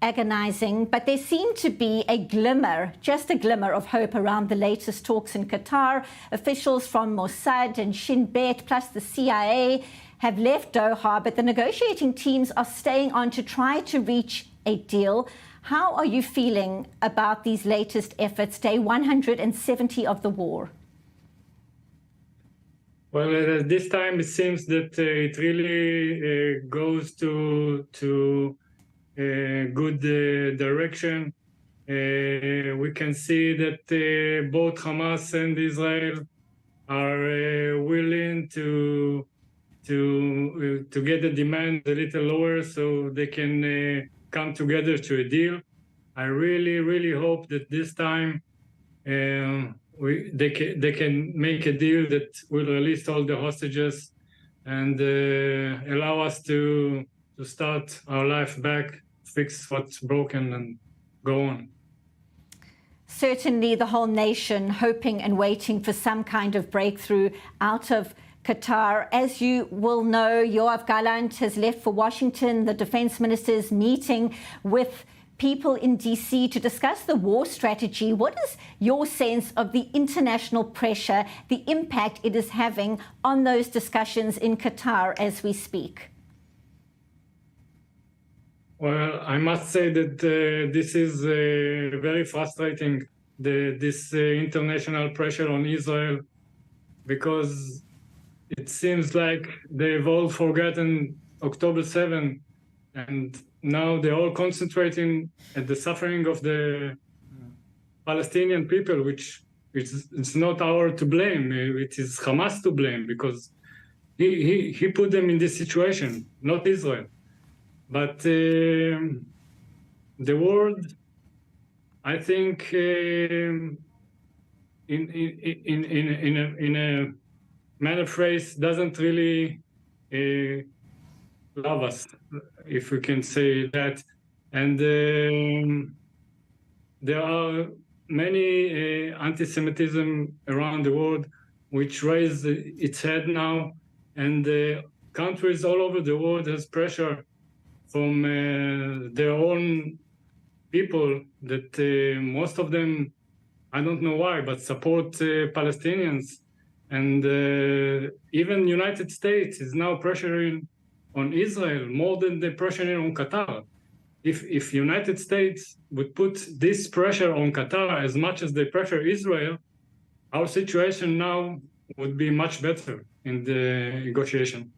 K: agonizing, but there seemed to be a glimmer, just a glimmer of hope around the latest talks in Qatar. Officials from Mossad and Shin Bet, plus the CIA, have left Doha, but the negotiating teams are staying on to try to reach a deal. How are you feeling about these latest efforts, day 170 of the war?
Q: Well, this time it seems that it really goes to good direction. We can see that both Hamas and Israel are willing to get the demand a little lower so they can come together to a deal. I really hope that this time they can make a deal that will release all the hostages and allow us to start our life back, fix what's broken, and go on.
K: Certainly the whole nation hoping and waiting for some kind of breakthrough out of Qatar. As you will know, Yoav Gallant has left for Washington. The defense minister is meeting with people in DC to discuss the war strategy. What is your sense of the international pressure, the impact it is having on those discussions in Qatar as we speak?
Q: Well, I must say that this is very frustrating, this international pressure on Israel, because it seems like they've all forgotten October 7, and now they're all concentrating at the suffering of the Palestinian people, which it's not our to blame. It is Hamas to blame, because he put them in this situation, not Israel. But the world, I think, in a manner phrase, doesn't really love us, if we can say that. And there are many anti-Semitism around the world which raise its head now, and countries all over the world has pressure from their own people that most of them, I don't know why, but support Palestinians. And even United States is now pressuring on Israel more than they're pressuring on Qatar. If United States would put this pressure on Qatar as much as they pressure Israel, our situation now would be much better in the negotiation.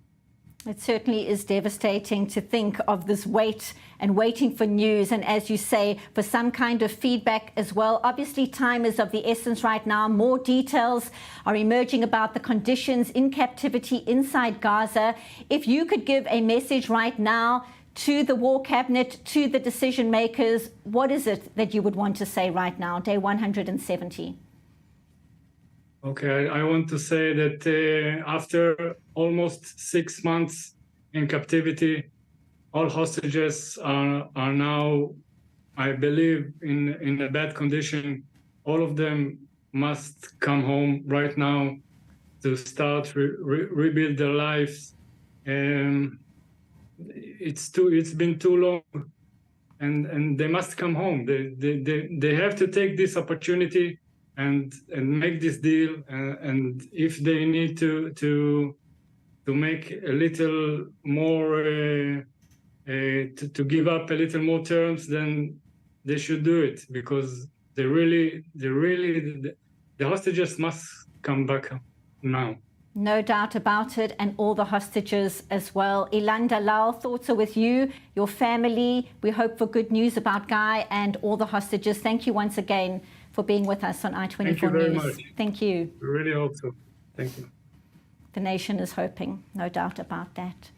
K: It certainly is devastating to think of this wait and waiting for news, and as you say, for some kind of feedback as well. Obviously, time is of the essence right now. More details are emerging about the conditions in captivity inside Gaza. If you could give a message right now to the war cabinet, to the decision makers, what is it that you would want to say right now, day 170?
Q: Okay, I want to say that after almost 6 months in captivity, all hostages are now, I believe, in a bad condition. All of them must come home right now to start rebuild their lives. It's been too long, and they must come home. They have to take this opportunity and make this deal, and if they need to make a little more, to give up a little more terms, then they should do it, because the hostages must come back now.
K: No doubt about it, and all the hostages as well. Ilan Dalal, thoughts are with you, your family. We hope for good news about Guy and all the hostages. Thank you once again for being with us on i24
Q: Thank you very
K: News.
Q: much.
K: Thank you.
Q: We really hope so. Thank you.
K: The nation is hoping, no doubt about that.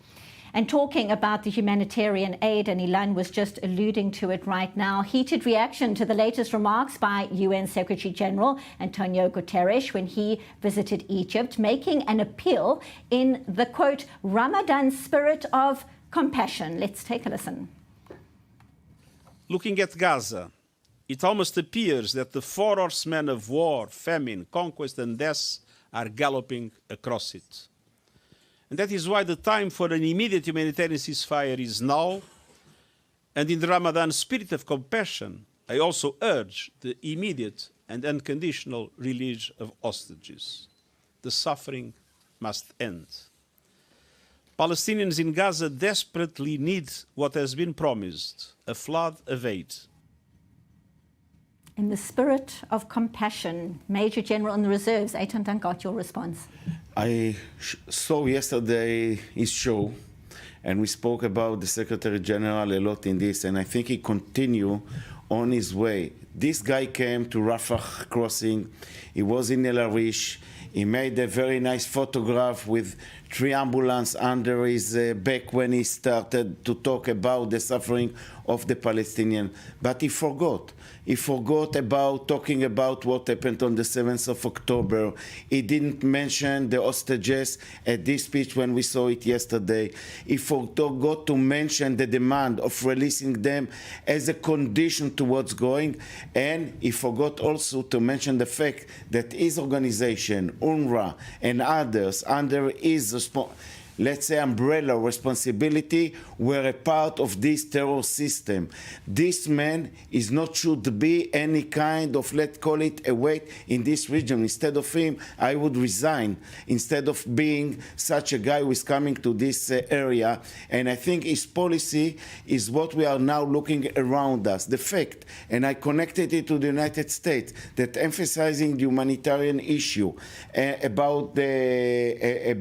K: And talking about the humanitarian aid, and Ilan was just alluding to it right now, heated reaction to the latest remarks by UN Secretary General Antonio Guterres when he visited Egypt, making an appeal in the, quote, Ramadan spirit of compassion. Let's take a listen.
A: Looking at Gaza, it almost appears that the four horsemen of war, famine, conquest, and death are galloping across it. And that is why the time for an immediate humanitarian ceasefire is now. And in the Ramadan spirit of compassion, I also urge the immediate and unconditional release of hostages. The suffering must end. Palestinians in Gaza desperately need what has been promised, a flood of aid.
K: In the spirit of compassion, Major General in the Reserves, Eitan Dangot, your response.
C: I saw yesterday his show, and we spoke about the Secretary General a lot in this, and I think he continued on his way. This guy came to Rafah crossing. He was in El Arish. He made a very nice photograph with 3 ambulances under his back when he started to talk about the suffering of the Palestinians. But he forgot. He forgot about talking about what happened on the 7th of October. He didn't mention the hostages at this speech when we saw it yesterday. He forgot to mention the demand of releasing them as a condition to what's going. And he forgot also to mention the fact that his organization, UNRWA, and others under his let's say umbrella responsibility were a part of this terror system. This man is not should be any kind of, let's call it, a weight in this region. Instead of him, I would resign instead of being such a guy who is coming to this area. And I think his policy is what we are now looking around us. The fact, and I connected it to the United States, that emphasizing the humanitarian issue about the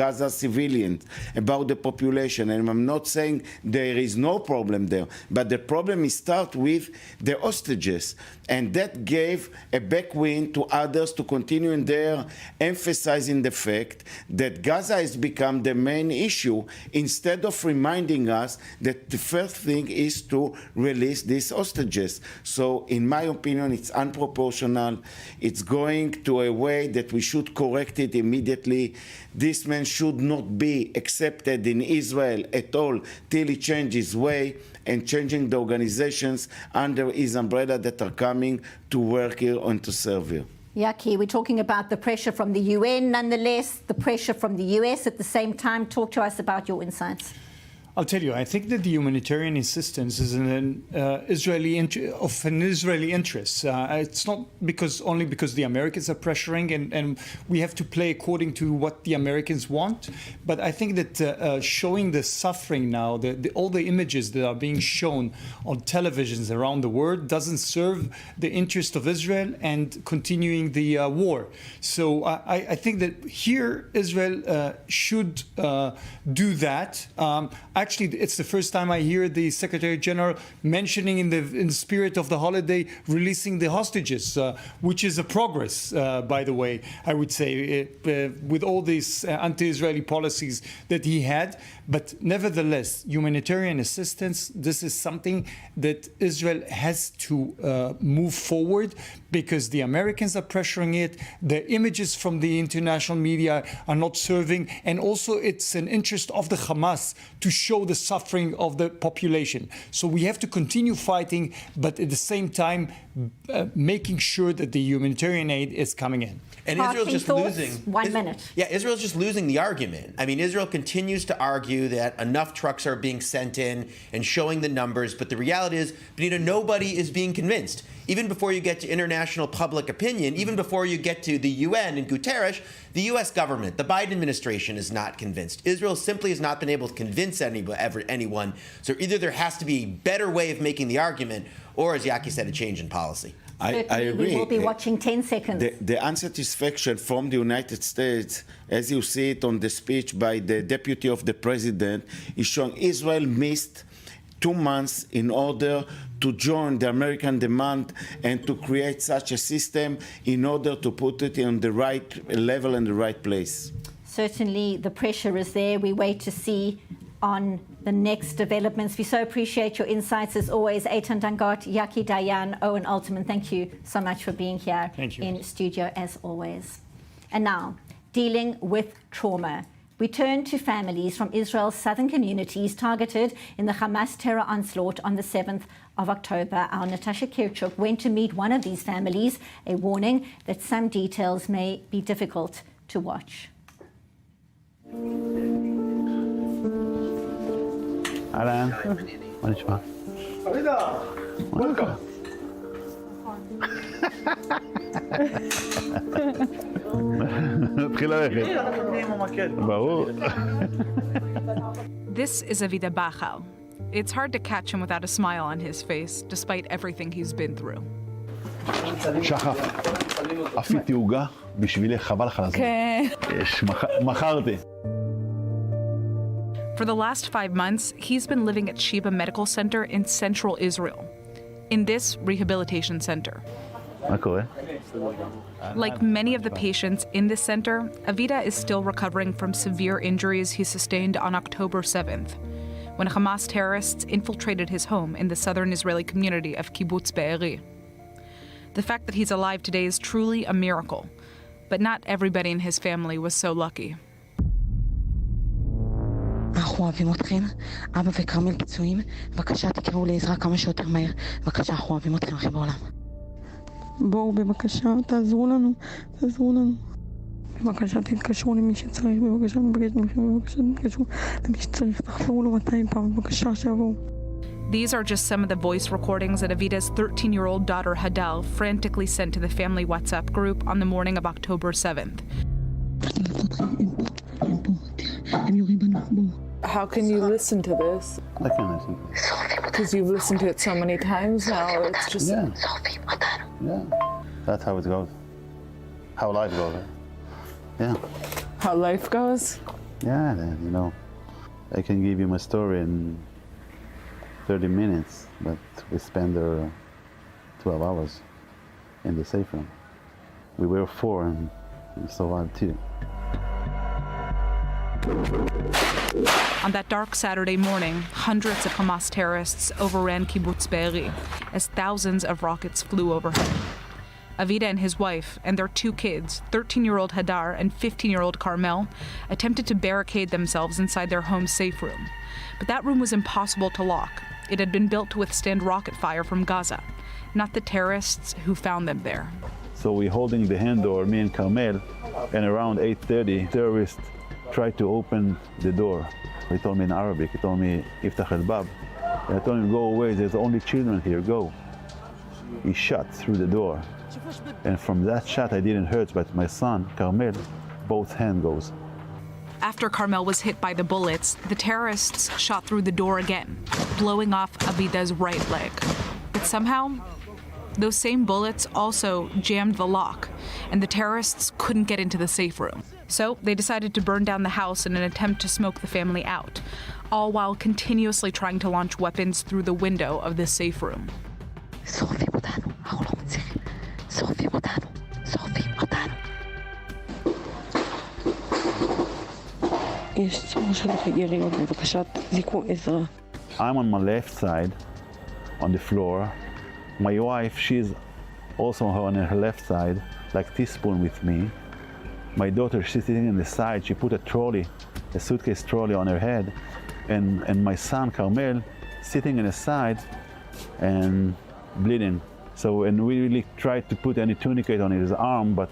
C: Gaza civilians, about the population. And I'm not saying there is no problem there, but the problem is start with the hostages. And that gave a backwind to others to continue in there, emphasizing the fact that Gaza has become the main issue instead of reminding us that the first thing is to release these hostages. So in my opinion, it's unproportional. It's going to a way that we should correct it immediately. This man should not be accepted in Israel at all till he changes his way and changing the organizations under his umbrella that are coming to work here and to serve here.
K: Yaki, we're talking about the pressure from the UN, nonetheless, the pressure from the US at the same time. Talk to us about your insights.
D: I'll tell you, I think that the humanitarian assistance is of an Israeli interest. It's not only because the Americans are pressuring and we have to play according to what the Americans want, but I think that showing the suffering now, all the images that are being shown on televisions around the world doesn't serve the interest of Israel and continuing the war. So I think that here Israel should do that. Actually, it's the first time I hear the Secretary General mentioning in the spirit of the holiday releasing the hostages, which is a progress, by the way, I would say, with all these anti-Israeli policies that he had. But nevertheless, humanitarian assistance, this is something that Israel has to move forward because the Americans are pressuring it. The images from the international media are not serving. And also it's an interest of the Hamas to show the suffering of the population. So we have to continue fighting, but at the same time, making sure that the humanitarian aid is coming in.
G: And Israel's just losing.
K: 1 minute.
G: Yeah, Israel's just losing the argument. I mean, Israel continues to argue that enough trucks are being sent in and showing the numbers, but the reality is, Benita, nobody is being convinced. Even before you get to international public opinion, even before you get to the UN and Guterres, the U.S. government, the Biden administration is not convinced. Israel simply has not been able to convince anyone. So either there has to be a better way of making the argument, or, as Yaki said, a change in policy.
C: I agree.
K: We will be watching 10 seconds.
C: The unsatisfaction from the United States, as you see it on the speech by the deputy of the president, is showing Israel missed 2 months in order to join the American demand and to create such a system in order to put it on the right level and the right place.
K: Certainly the pressure is there. We wait to see on the next developments. We so appreciate your insights as always. Eitan Dangot, Yaki Dayan, Owen Altman, thank you so much for being here in studio as always. And now, dealing with trauma. We turn to families from Israel's southern communities targeted in the Hamas terror onslaught on the 7th of October. Our Natasha Kirchuk went to meet one of these families, a warning that some details may be difficult to watch.
T: Alan, מה נשמע?
R: welcome.
T: נתחיל ללכת. ברור.
U: This is Avida Bachal. It's hard to catch him without a smile on his face, despite everything he's been through.
T: שחף, עשיתי עוגה בשבילך, חבל לך על הזמן. יש, מכרתי.
U: For the last 5 months, he's been living at Shifa Medical Center in central Israel, in this rehabilitation center.
T: מה קורה?
U: Like many of the patients in this center, Avida is still recovering from severe injuries he sustained on October 7th, when Hamas terrorists infiltrated his home in the southern Israeli community of Kibbutz Be'eri. The fact that he's alive today is truly a miracle, but not everybody in his family was so lucky.
S: אנחנו אוהבים אתכם, אבא וכרמל פצועים, בבקשה תקראו לעזרה כמה שיותר מהר, בבקשה אנחנו אוהבים אתכם הכי בעולם. בואו בבקשה, תעזרו לנו, בבקשה תתקשרו למי שצריך, בבקשה נבקש מכם, בבקשה תתקשרו למי שצריך, תחזרו לו 200 פעם, בבקשה שיבואו.
U: These are just some of the voice recordings that Avida's 13-year-old daughter Hadal frantically sent to the family WhatsApp group on the morning of October 7th.
V: How can you listen to this?
T: I can listen.
V: Because you've listened to it so many times now, it's just...
T: Yeah. That's how it goes. How life goes. Yeah.
V: How life goes?
T: Yeah, you know. I can give you my story in 30 minutes, but we spent 12 hours in the safe room. We were 4 and we survived 2.
U: On that dark Saturday morning, hundreds of Hamas terrorists overran Kibbutz Be'eri as thousands of rockets flew overhead. Avida and his wife and their 2 kids, 13-year-old Hadar and 15-year-old Carmel, attempted to barricade themselves inside their home's safe room. But that room was impossible to lock. It had been built to withstand rocket fire from Gaza, not the terrorists who found them there.
T: So we're holding the hand door, me and Carmel, and around 8:30, terrorists tried to open the door. He told me in Arabic, he told me, Iftach al-Bab. And I told him, go away, there's only children here, go. He shot through the door. And from that shot, I didn't hurt, but my son, Carmel, both hand goes.
U: After Carmel was hit by the bullets, the terrorists shot through the door again, blowing off Avida's right leg. But somehow, those same bullets also jammed the lock, and the terrorists couldn't get into the safe room. So they decided to burn down the house in an attempt to smoke the family out, all while continuously trying to launch weapons through the window of the safe room.
T: I'm on my left side, on the floor. My wife, she's also on her left side, like teaspoon with me. My daughter, she's sitting in the side. She put a trolley, a suitcase trolley on her head. And my son, Carmel, sitting in the side and bleeding. So, and we really tried to put any tourniquet on his arm, but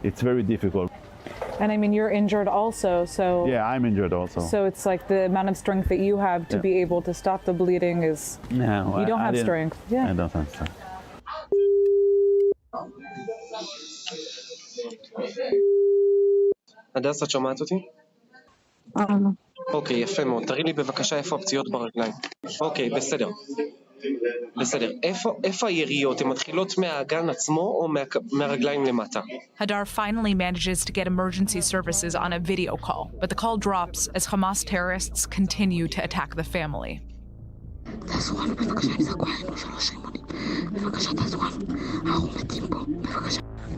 T: it's very difficult.
V: And I mean, you're injured also, so...
T: Yeah, I'm injured also.
V: So it's like the amount of strength that you have to be able to stop the bleeding is...
T: No,
V: you don't have strength. Yeah.
T: I don't have strength.
X: הדס, את שומעת אותי? אוקיי, יפה מאוד. תראי לי בבקשה איפה הפציעות ברגליים. אוקיי, בסדר. בסדר. איפה היריות? הן מתחילות מהאגן עצמו או מהרגליים למטה?
U: Hadar finally manages to get emergency services on a video call, but the call drops as Hamas terrorists continue to attack the family.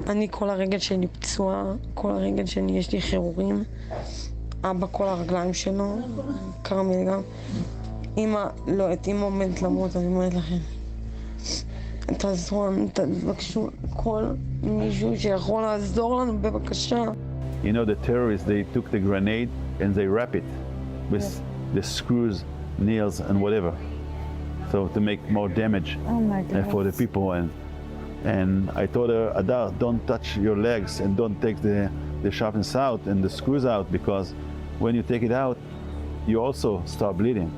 S: אני כל הרגל שלי פצועה, כל הרגל שלי יש לי חירורים, אבא כל הרגליים שלו, כרמל גם. אמא, לא, את אמא עומדת למות, אני אומרת לכם. תעזרו לנו, תבקשו כל מישהו שיכול לעזור לנו, בבקשה.
T: You know, the terrorists, they took the grenade and they wrap it with the screws, nails, and whatever. So to make more damage for the people. And I told her, Adar, don't touch your legs and don't take the sharpness out and the screws out, because when you take it out, you also start bleeding.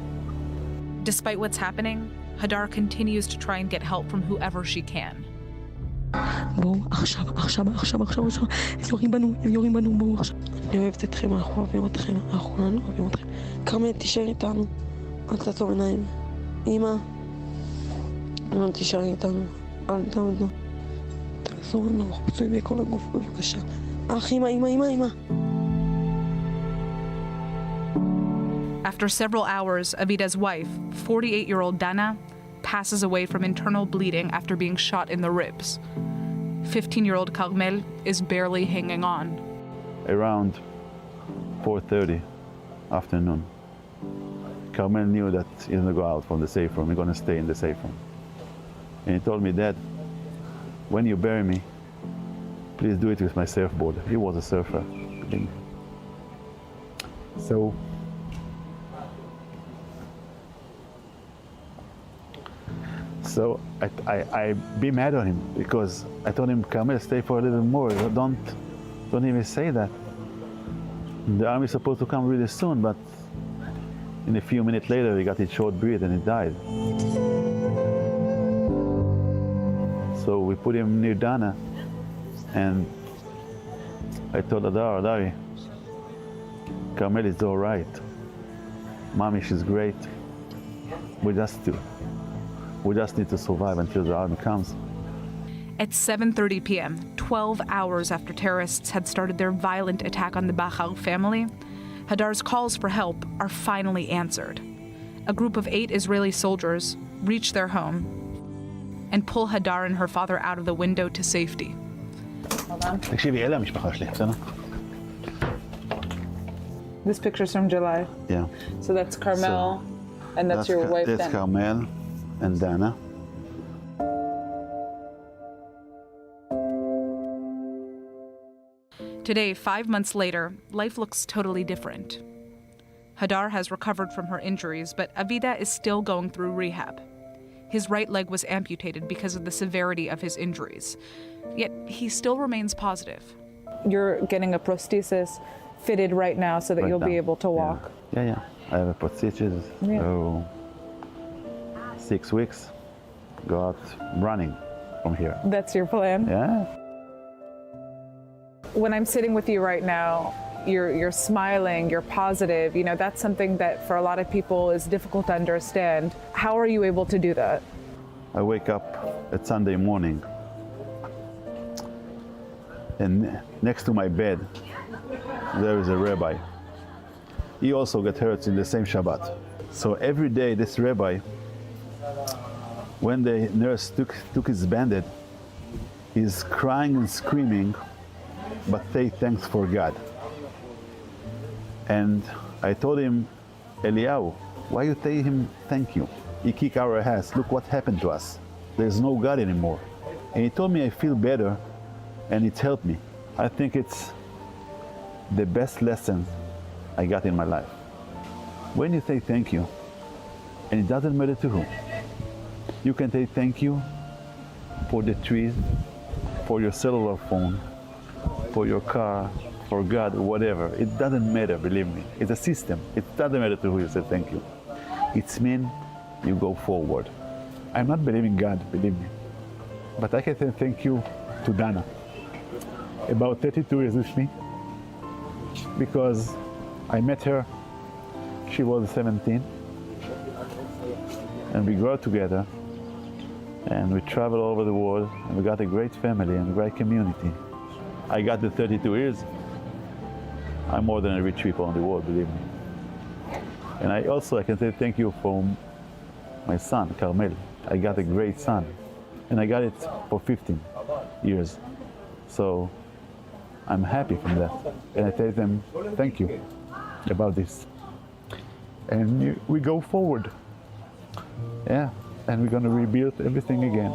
U: Despite what's happening, Hadar continues to try and get help from whoever she can.
S: בואו, עכשיו, יורים בנו, בואו עכשיו. אני אוהבת אתכם, אנחנו אוהבים אתכם, אנחנו כולנו אוהבים אתכם. כרמל, תישאר איתנו, אל תעצום עיניים. אמא, תישארי איתנו, אל תעמדו. תעזור לנו, אנחנו פצועים בכל הגוף, בבקשה. אמא.
U: After several hours, Avida's wife, 48-year-old Dana, passes away from internal bleeding after being shot in the ribs. 15-year-old Carmel is barely hanging on.
T: Around 4:30 afternoon, Carmel knew that he's going to go out from the safe room. He's going to stay in the safe room. And he told me, Dad, when you bury me, please do it with my surfboard. He was a surfer. So I be mad on him, because I told him, Carmel, stay for a little more. Don't even say that. The army is supposed to come really soon, but in a few minutes later, he got his short breath and he died. So we put him near Dana, and I told Adari, Carmel is all right. Mommy, she's great. We just need to survive until the army comes.
U: At 7:30 p.m., 12 hours after terrorists had started their violent attack on the Bahar family, Hadar's calls for help are finally answered. A group of 8 Israeli soldiers reach their home and pull Hadar and her father out of the window to safety.
V: This picture's from July.
T: Yeah.
V: So that's Carmel, and that's your wife,
T: That's
V: Dana.
T: Carmel and Dana.
U: Today, 5 months later, life looks totally different. Hadar has recovered from her injuries, but Avida is still going through rehab. His right leg was amputated because of the severity of his injuries, yet he still remains positive.
V: You're getting a prosthesis fitted right now so that you'll be able to walk.
T: Yeah. I have a prosthesis. So 6 weeks, go out running from here.
V: That's your plan?
T: Yeah.
V: When I'm sitting with you right now, you're smiling, you're positive. You know, that's something that for a lot of people is difficult to understand. How are you able to do that?
T: I wake up at Sunday morning, and next to my bed, there is a rabbi. He also got hurt in the same Shabbat. So every day, this rabbi, when the nurse took his bandage, he's crying and screaming, but say thanks for God. And I told him, Eliyahu, why you tell him thank you? He kicked our ass. Look what happened to us. There's no God anymore. And he told me I feel better, and it helped me. I think it's the best lesson I got in my life. When you say thank you, and it doesn't matter to who, you can say thank you for the trees, for your cellular phone, for your car, for God, whatever. It doesn't matter, believe me. It's a system. It doesn't matter to who you say thank you. It's mean you go forward. I'm not believing God, believe me. But I can say thank you to Dana. About 32 years with me, because I met her, she was 17, and we grew up together, and we traveled all over the world, and we got a great family and a great community. I got the 32 years. I'm more than a rich people in the world, believe me. And I can say thank you for my son, Carmel. I got a great son, and I got it for 15 years. So I'm happy from that. And I tell them thank you about this. And we go forward. Yeah, and we're gonna rebuild everything again.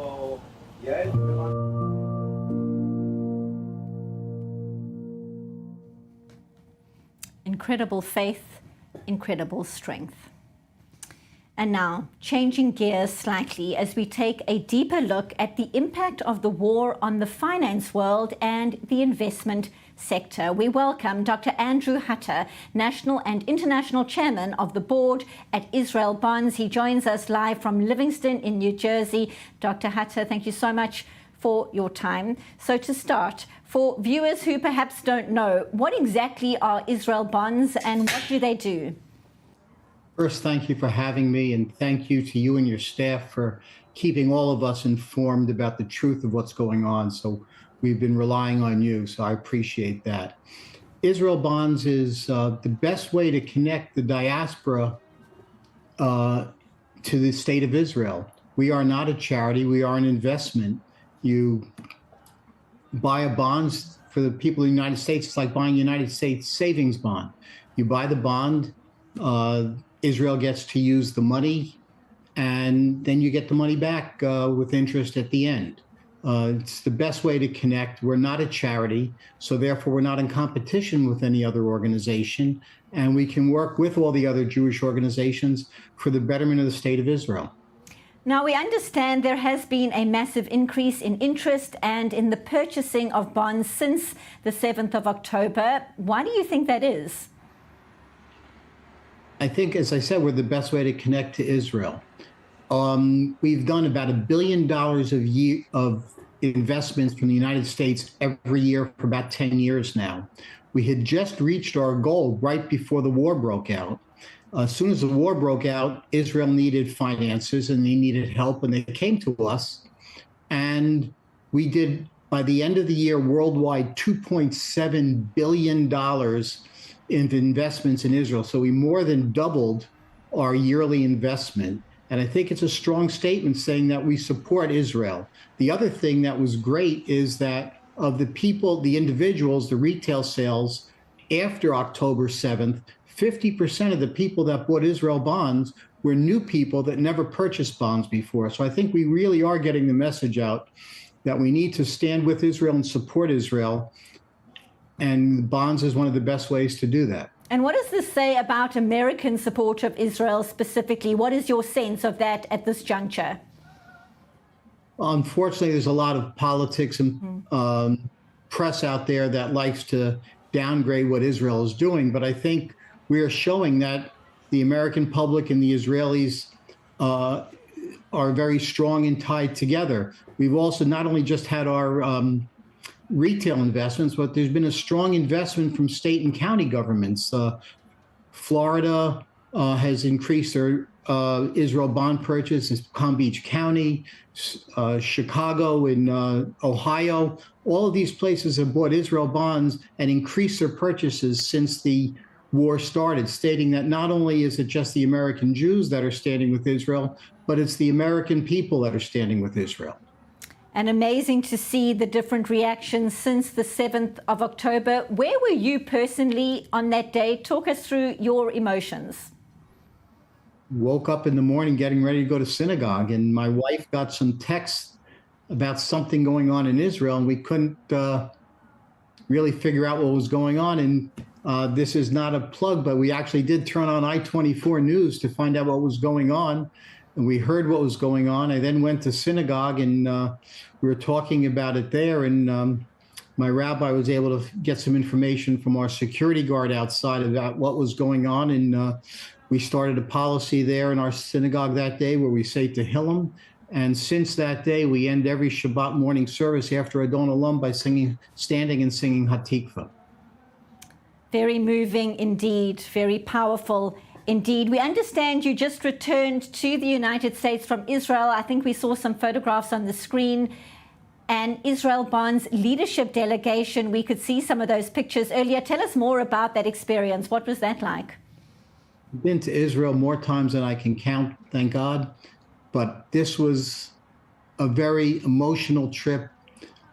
K: incredible faith, incredible strength. And now, changing gears slightly as we take a deeper look at the impact of the war on the finance world and the investment sector. We welcome Dr. Andrew Hutter, National and International Chairman of the Board at Israel Bonds. He joins us live from Livingston in New Jersey. Dr. Hutter, thank you so much for your time. So to start, for viewers who perhaps don't know, what exactly are Israel Bonds and what do they do?
B: First, thank you for having me, and thank you to you and your staff for keeping all of us informed about the truth of what's going on. So we've been relying on you, so I appreciate that. Israel Bonds is the best way to connect the diaspora to the state of Israel. We are not a charity, we are an investment. You buy a bonds for the people in the United States, it's like buying a United States savings bond. You buy the bond, Israel gets to use the money, and then you get the money back with interest at the end. It's the best way to connect. We're not a charity, so therefore we're not in competition with any other organization, and we can work with all the other Jewish organizations for the betterment of the state of Israel.
K: Now, we understand there has been a massive increase in interest and in the purchasing of bonds since the 7th of October. Why do you think that is?
B: I think, as I said, we're the best way to connect to Israel. We've done about $1 billion of investments from the United States every year for about 10 years now. We had just reached our goal right before the war broke out. As soon as the war broke out, Israel needed finances and they needed help, and they came to us. And we did, by the end of the year, worldwide, $2.7 billion into investments in Israel. So we more than doubled our yearly investment. And I think it's a strong statement saying that we support Israel. The other thing that was great is that of the people, the individuals, the retail sales after October 7th, 50% of the people that bought Israel bonds were new people that never purchased bonds before. So I think we really are getting the message out that we need to stand with Israel and support Israel. And bonds is one of the best ways to do that.
K: And what does this say about American support of Israel specifically? What is your sense of that at this juncture?
B: Unfortunately, there's a lot of politics and press out there that likes to downgrade what Israel is doing. But I think we are showing that the American public and the Israelis are very strong and tied together. We've also not only just had our retail investments, but there's been a strong investment from state and county governments. Florida has increased their Israel bond purchase in Palm Beach County, Chicago and Ohio. All of these places have bought Israel bonds and increased their purchases since the war started, stating that not only is it just the American Jews that are standing with Israel, but it's the American people that are standing with Israel.
K: And amazing to see the different reactions since the 7th of October. Where were you personally on that day? Talk us through your emotions.
B: Woke up in the morning getting ready to go to synagogue, and my wife got some texts about something going on in Israel, and we couldn't really figure out what was going on. And this is not a plug, but we actually did turn on i24NEWS to find out what was going on. And we heard what was going on. I then went to synagogue, and we were talking about it there. And my rabbi was able to get some information from our security guard outside about what was going on. And we started a policy there in our synagogue that day where we say Tehillim. And since that day, we end every Shabbat morning service after Adon Olam by standing and singing Hatikva.
K: Very moving indeed, very powerful indeed. We understand you just returned to the United States from Israel. I think we saw some photographs on the screen. And Israel Bonds leadership delegation, we could see some of those pictures earlier. Tell us more about that experience. What was that like?
B: I've been to Israel more times than I can count, thank God. But this was a very emotional trip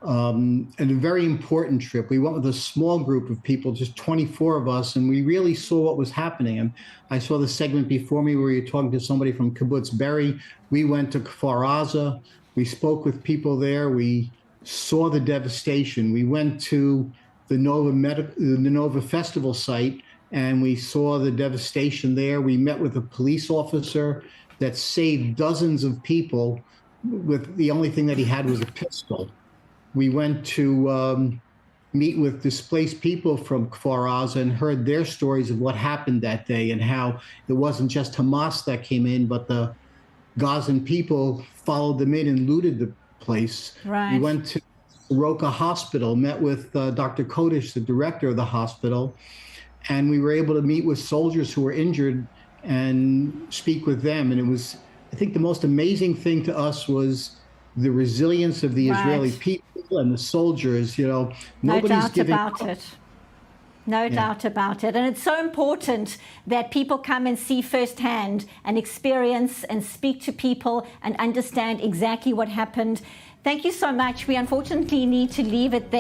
B: and a very important trip. We went with a small group of people, just 24 of us, and we really saw what was happening. And I saw the segment before me where you're talking to somebody from Kibbutz Be'eri. We went to Kfar Aza. We spoke with people there. We saw the devastation. We went to the Nova Festival site, and we saw the devastation there. We met with a police officer that saved dozens of people with the only thing that he had was a pistol. We went to meet with displaced people from Kfar Aza and heard their stories of what happened that day and how it wasn't just Hamas that came in, but the Gazan people followed them in and looted the place.
K: Right.
B: We went to Shifa Hospital, met with Dr. Kodesh, the director of the hospital, and we were able to meet with soldiers who were injured and speak with them. And it was, I think the most amazing thing to us was the resilience of the Israeli people and the soldiers. You know,
K: no doubt about it. No doubt about it. And it's so important that people come and see firsthand and experience and speak to people and understand exactly what happened. Thank you so much. We unfortunately need to leave it there.